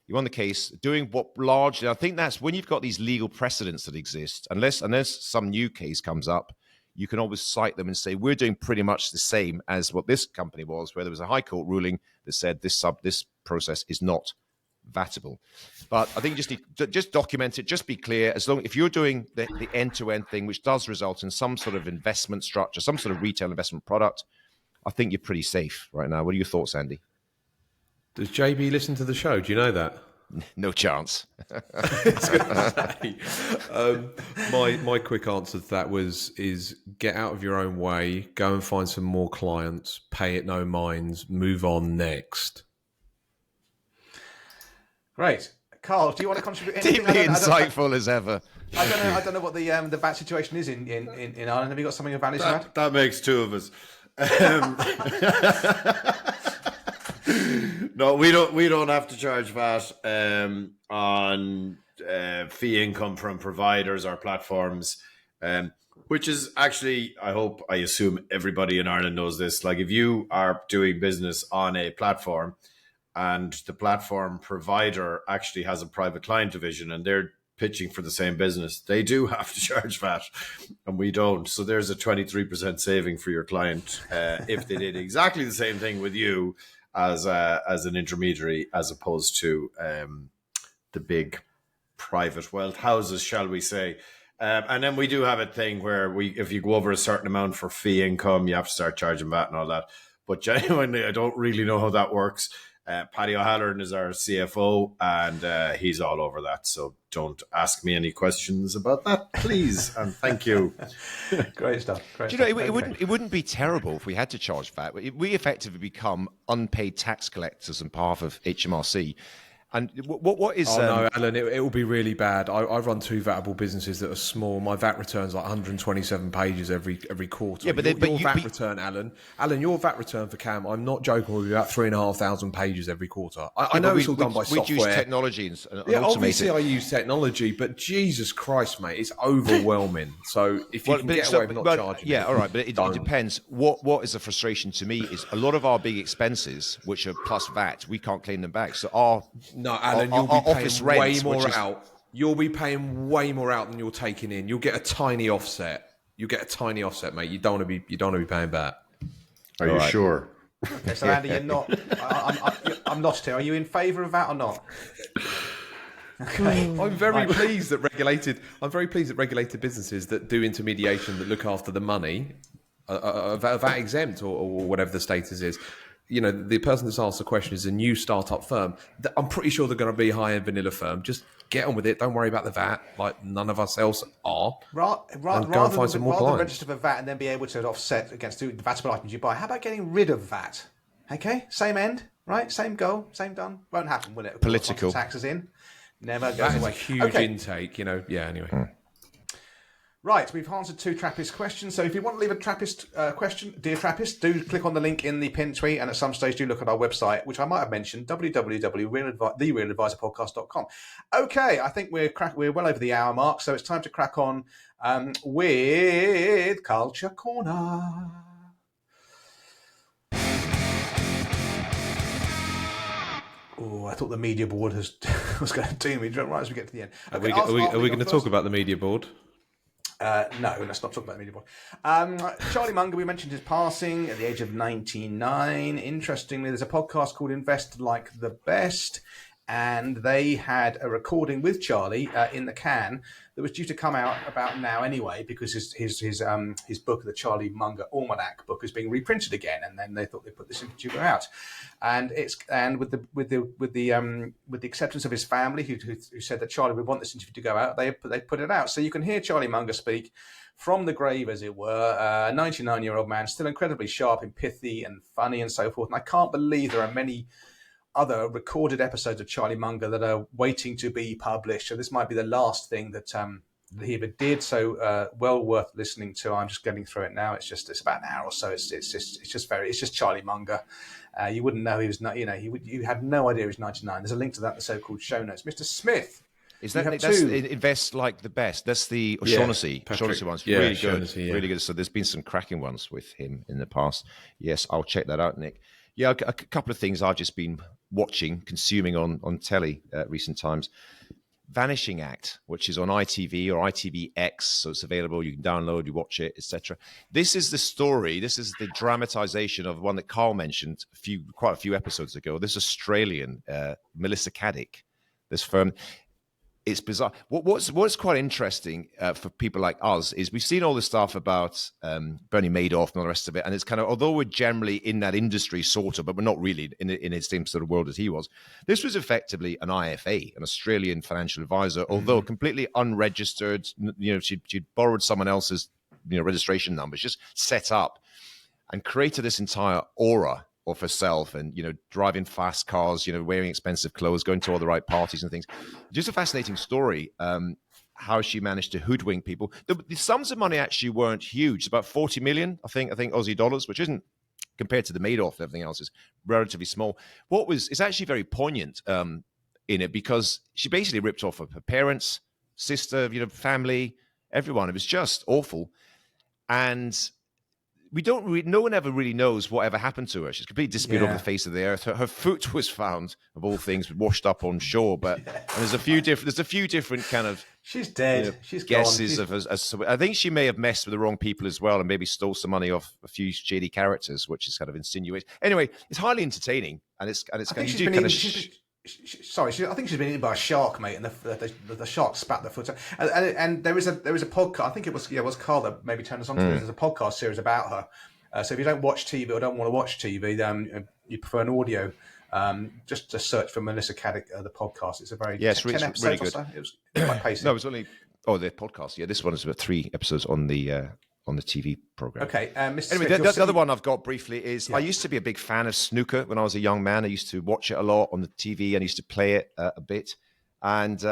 He won the case doing what largely, I think that's when you've got these legal precedents that exist, unless some new case comes up, you can always cite them and say, we're doing pretty much the same as what this company was, where there was a high court ruling that said this process is not vatable. But I think you just need to just document it, just be clear. If you're doing the end-to-end thing, which does result in some sort of investment structure, some sort of retail investment product, I think you're pretty safe right now. What are your thoughts, Andy? Does JB listen to the show? Do you know that? No chance. My quick answer to that is get out of your own way, go and find some more clients, pay it no minds, move on next. Great. Carl, do you want to contribute anything? Deeply insightful as ever. I don't know what the VAT situation is in Ireland. Have you got something of value to add? That makes two of us. No, we don't have to charge VAT on fee income from providers or platforms, which is actually, I assume everybody in Ireland knows this. Like if you are doing business on a platform and the platform provider actually has a private client division and they're pitching for the same business, they do have to charge VAT and we don't. So there's a 23% saving for your client if they did exactly the same thing with you as an intermediary, as opposed to the big private wealth houses, shall we say. And then we do have a thing where if you go over a certain amount for fee income, you have to start charging VAT and all that. But genuinely, I don't really know how that works. Paddy O'Halloran is our CFO, and he's all over that. So don't ask me any questions about that, please, and thank you. Great stuff. Do you know, it wouldn't be terrible if we had to charge VAT. We effectively become unpaid tax collectors on behalf of HMRC. And what is... Oh, no, Alan, it will be really bad. I run two vatable businesses that are small. My VAT return's like 127 pages every quarter. Yeah, but your VAT return, Alan, your VAT return for Cam, I'm not joking, will be about 3,500 pages every quarter. I know it's all done by software. We use technology and obviously I use technology, but Jesus Christ, mate, it's overwhelming. So if you can get away with not charging... Yeah, all right, but it depends. What is a frustration to me is a lot of our big expenses, which are plus VAT, we can't claim them back. So No, Alan, you'll be paying way more out. You'll be paying way more out than you're taking in. You'll get a tiny offset. You'll get a tiny offset, mate. You don't want to be paying VAT. Are you sure? Okay, so Andy, you're not. I'm lost here. Are you in favour of that or not? Okay. I'm very pleased that regulated businesses that do intermediation, that look after the money, are VAT exempt or whatever the status is. You know, the person that's asked the question is a new startup firm. I'm pretty sure they're going to be a high-end vanilla firm. Just get on with it. Don't worry about the VAT, like none of us else are. Rather than register for VAT and then be able to offset against the vatable items you buy, how about getting rid of VAT? Okay, same end, right? Same goal, same done. Won't happen, will it? Political taxes in, never goes that away. Is a huge intake, you know. Yeah. Anyway. Right, we've answered two Trappist questions. So if you want to leave a Trappist question, dear Trappist, do click on the link in the pinned tweet, and at some stage do look at our website, which I might have mentioned, www.therealadvisorpodcast.com. Okay, I think we're well over the hour mark, so it's time to crack on with Culture Corner. Oh, I thought the media board was going to do me right as we get to the end. Okay, are we going to talk about the media board? No, let's not talk about the media board. Charlie Munger, we mentioned his passing at the age of 99. Interestingly, there's a podcast called Invest Like the Best, and they had a recording with Charlie in the can that was due to come out about now anyway, because his book, the Charlie Munger Almanac book, is being reprinted again, and then they thought they'd put this interview out, and with the acceptance of his family, who said that Charlie would want this interview to go out, they put it out, so you can hear Charlie Munger speak from the grave, as it were, a 99-year-old man, still incredibly sharp and pithy and funny and so forth. And I can't believe there are many other recorded episodes of Charlie Munger that are waiting to be published. So this might be the last thing that he ever did. So well worth listening to. I'm just getting through it now. It's about an hour or so. It's just Charlie Munger. You wouldn't know he was not. You had no idea he was 99. There's a link to that in the so-called show notes. Mr. Smith. Is that's Invest Like the Best? That's the O'Shaughnessy. O'Shaughnessy one's really good. Really good. So there's been some cracking ones with him in the past. Yes, I'll check that out, Nick. Yeah, a couple of things I've just been watching, consuming on telly recent times. Vanishing Act, which is on ITV or ITVX, so it's available. You can download, you watch it, etc. This is the story. This is the dramatization of one that Carl mentioned quite a few episodes ago. This Australian Melissa Caddick, this firm. It's bizarre. What's quite interesting for people like us is we've seen all this stuff about Bernie Madoff and all the rest of it, and it's kind of, although we're generally in that industry sort of, but we're not really in the same sort of world as he was. This was effectively an IFA, an Australian financial advisor, although completely unregistered. She'd borrowed someone else's registration numbers, just set up and created this entire aura of herself, and driving fast cars, wearing expensive clothes, going to all the right parties and things. Just a fascinating story. How she managed to hoodwink people. The sums of money actually weren't huge. It's about 40 million, I think Aussie dollars, which isn't, compared to the Madoff and everything else, is relatively small. It's actually very poignant in it, because she basically ripped off of her parents, sister, family, everyone. It was just awful, and no one ever really knows whatever happened to her. She's completely disappeared off the face of the earth. Her foot was found, of all things, washed up on shore. But and there's a few different kind of she's dead. She's guesses gone. I think she may have messed with the wrong people as well, and maybe stole some money off a few shady characters, which is kind of insinuated. Anyway, it's highly entertaining, and it's kind of I think she's been eaten by a shark, mate, and the shark spat the foot out. And there is a podcast. I think it was Carl that maybe turned us on to this. There's a podcast series about her. So if you don't watch TV or don't want to watch TV, then you prefer an audio. Just to search for Melissa Caddick, the podcast. It's a very 10 episodes really good. Or so. It was quite pacey. No, it was only the podcast. Yeah, this one is about 3 episodes on the TV program. Okay, Mr. Anyway, Smith, the other one I've got briefly is I used to be a big fan of snooker when I was a young man. I used to watch it a lot on the TV, and I used to play it a bit. And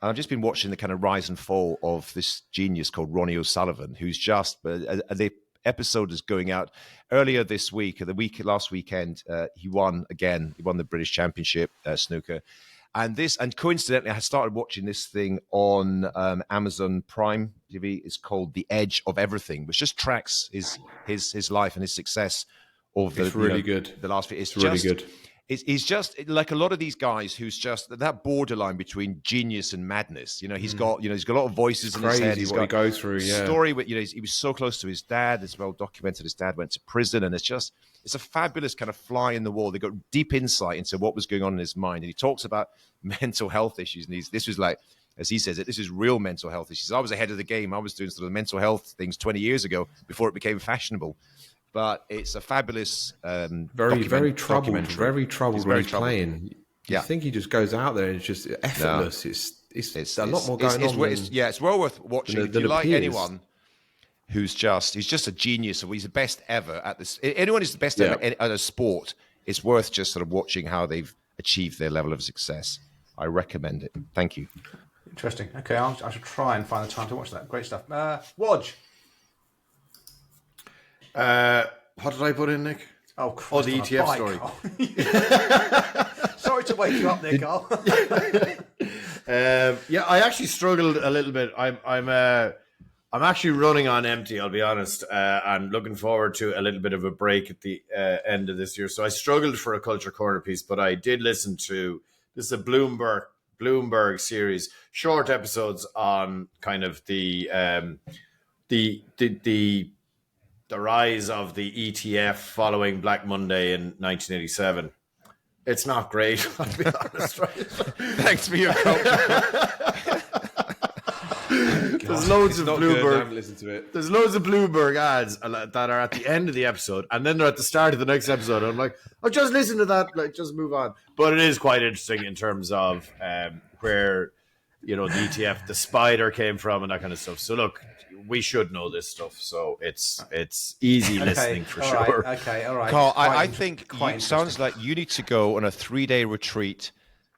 I've just been watching the kind of rise and fall of this genius called Ronnie O'Sullivan, who's just the episode is going out earlier this week, or last weekend. He won again. He won the British Championship snooker. And coincidentally, I had started watching this thing on Amazon Prime TV. It's called The Edge of Everything, which just tracks his life and his success of it's really good. The last few. It's really good. He's just like a lot of these guys who's just that borderline between genius and madness. He's got a lot of voices in his head. He's got he goes through. Yeah. Story with he was so close to his dad. It's well documented. His dad went to prison, and it's a fabulous kind of fly in the wall. They got deep insight into what was going on in his mind, and he talks about mental health issues. And this was like, as he says it, this is real mental health issues. I was ahead of the game. I was doing sort of mental health things 20 years ago before it became fashionable. But it's a fabulous, very troubled when he's playing. You think he just goes out there and it's just effortless. No. It's a lot more going on. It's well worth watching. If you like anyone he's just a genius. He's the best ever at this. Anyone who's the best ever at a sport, it's worth just sort of watching how they've achieved their level of success. I recommend it. Thank you. Interesting. Okay, I should try and find the time to watch that. Great stuff. Wodge. What did I put in, Nick? Oh, Christ, the ETF story. Sorry to wake you up there, Carl. I actually struggled a little bit. I'm actually running on empty, I'll be honest, and looking forward to a little bit of a break at the end of this year. So I struggled for a Culture Corner piece, but I did listen to this is a Bloomberg series, short episodes on kind of the rise of the ETF following Black Monday in 1987. It's not great, I'll be honest. Right? Thanks for your culture. There's loads of Bloomberg. I haven't listened to it. There's loads of Bloomberg ads that are at the end of the episode, and then they're at the start of the next episode. I'm like, oh, just listen to that, like, just move on. But it is quite interesting in terms of where, the ETF, the spider came from, and that kind of stuff. So look, we should know this stuff, so it's easy listening for sure. Right, all right. Carl, I think it sounds like you need to go on a 3-day retreat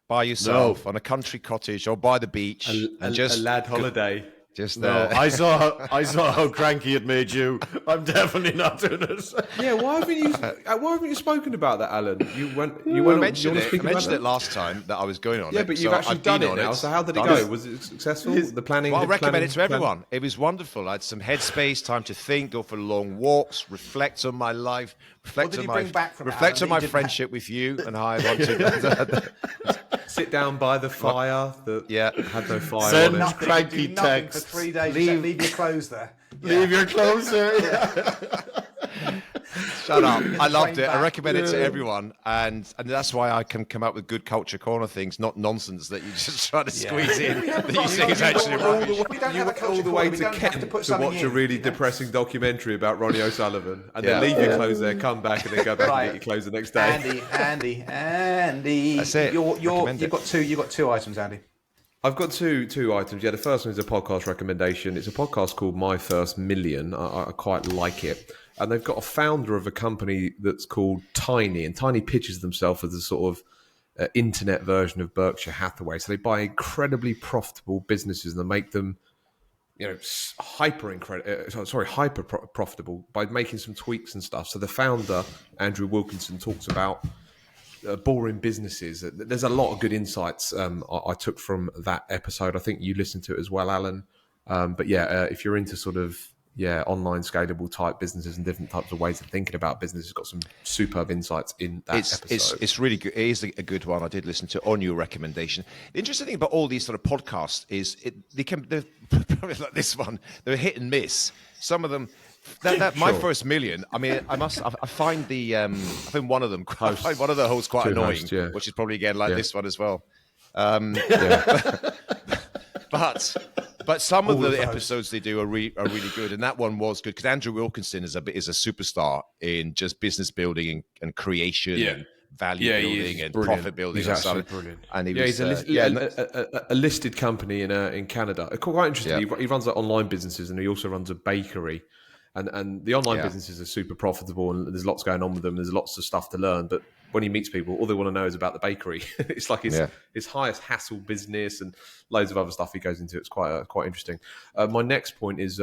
by yourself on a country cottage or by the beach, and just a lad holiday. I saw how cranky it made you. I'm definitely not doing it. Yeah, why haven't you spoken about that, Alan? I mentioned it last time that I was going on. Yeah, but you've actually done it now. So how did it go? Was it successful? The planning. Well, I recommend it to everyone. It was wonderful. I had some headspace, time to think, go for long walks, reflect on my life, reflect on my friendship with you, and how I want to sit down by the fire. Had no fire. Send on it. cranky texts. For 3 days, leave your clothes there. Leave your clothes there. Shut up. I loved it. I recommend it to everyone. And that's why I can come up with good culture corner things, not nonsense that you just try to squeeze in that you think is actually rubbish. You went all the way to Kent to watch a really depressing documentary about Ronnie O'Sullivan and then leave your clothes there, come back and then go back and get your clothes the next day. Andy. That's it. You've got two items, Andy. I've got two items. Yeah, the first one is a podcast recommendation. It's a podcast called My First Million. I quite like it. And they've got a founder of a company that's called Tiny. And Tiny pitches themselves as a sort of internet version of Berkshire Hathaway. So they buy incredibly profitable businesses and they make them, hyper profitable by making some tweaks and stuff. So the founder, Andrew Wilkinson, talks about boring businesses. There's a lot of good insights I took from that episode. I think you listened to it as well, Alan. But if you're into sort of online scalable type businesses and different types of ways of thinking about business, it's got some superb insights in that episode. It's really good. It is a good one. I did listen to on your recommendation. The interesting thing about all these sort of podcasts is they're probably like this one. They're hit and miss. Some of them. My First Million. I mean, I find one of them. I find one of the hosts quite annoying, which is probably again like this one as well. But some of the episodes they do are really good, and that one was good because Andrew Wilkinson is a superstar in just business building and creation and value building and profit building. He's absolutely brilliant. And he's a listed company in Canada. Quite interesting. Yeah. He runs online businesses and he also runs a bakery. And the online businesses are super profitable and there's lots going on with them. There's lots of stuff to learn. But when he meets people, all they want to know is about the bakery. It's like his highest hassle business and loads of other stuff he goes into. It's quite interesting. My next point is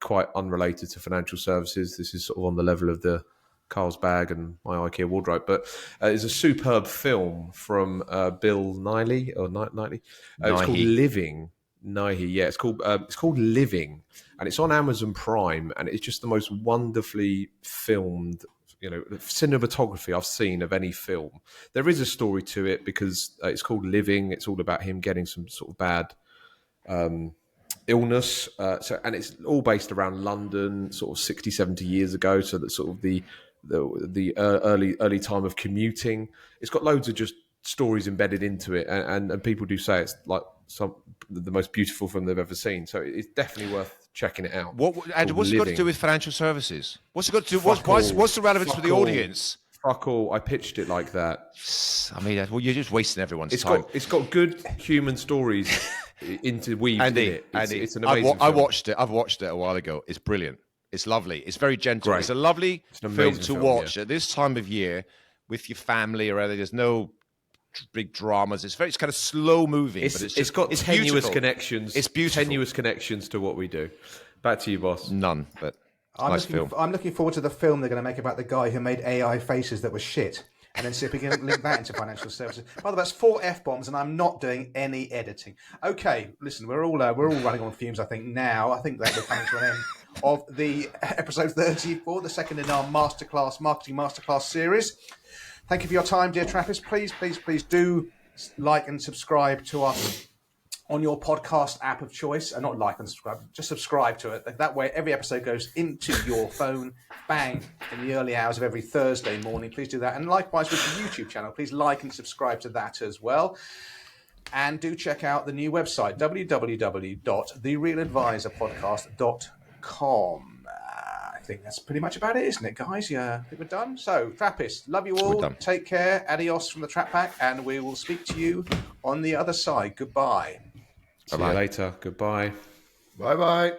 quite unrelated to financial services. This is sort of on the level of the Carlsbad and my IKEA wardrobe. But it's a superb film from Bill Nighy. It's called Living. Nighy, yeah. It's called Living. And it's on Amazon Prime, and it's just the most wonderfully filmed, cinematography I've seen of any film. There is a story to it because it's called Living. It's all about him getting some sort of bad illness. And it's all based around London, sort of 60, 70 years ago. So that's sort of the early time of commuting. It's got loads of just stories embedded into it, and people do say it's like the most beautiful film they've ever seen. So it's definitely worth checking it out. What's it got to do with financial services? What's it got to do? What's the relevance for the audience? Fuck all. I pitched it like that. I mean, you're just wasting everyone's time. It's got good human stories interweaved in it. It's an amazing film. I watched it. I've watched it a while ago. It's brilliant. It's lovely. It's very gentle. Great. It's a lovely film to watch at this time of year with your family or other. There's no big dramas. It's kind of slow moving. It's got tenuous beautiful. Connections. It's beautiful. Tenuous connections to what we do. Back to you, boss. None, but nice film. I'm looking forward to the film they're going to make about the guy who made AI faces that were shit, and then see if we can link that into financial services. By the way, that's 4 F-bombs, and I'm not doing any editing. Okay, listen, we're all running on fumes. I think now. I think that we're coming to an end of the episode 34, the second in our marketing masterclass series. Thank you for your time, dear Trappist. Please do like and subscribe to us on your podcast app of choice. Not like and subscribe, just subscribe to it. That way, every episode goes into your phone, bang, in the early hours of every Thursday morning. Please do that. And likewise with the YouTube channel, please like and subscribe to that as well. And do check out the new website, www.therealadvisorpodcast.com. I think that's pretty much about it, isn't it, guys? Yeah, I think we're done. So, Trappists, love you all. Take care. Adios from the Trap Pack, and we will speak to you on the other side. Goodbye. See you later. Goodbye. Bye-bye.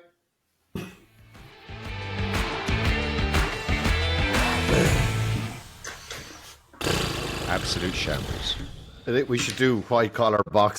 Absolute shambles. I think we should do white collar box.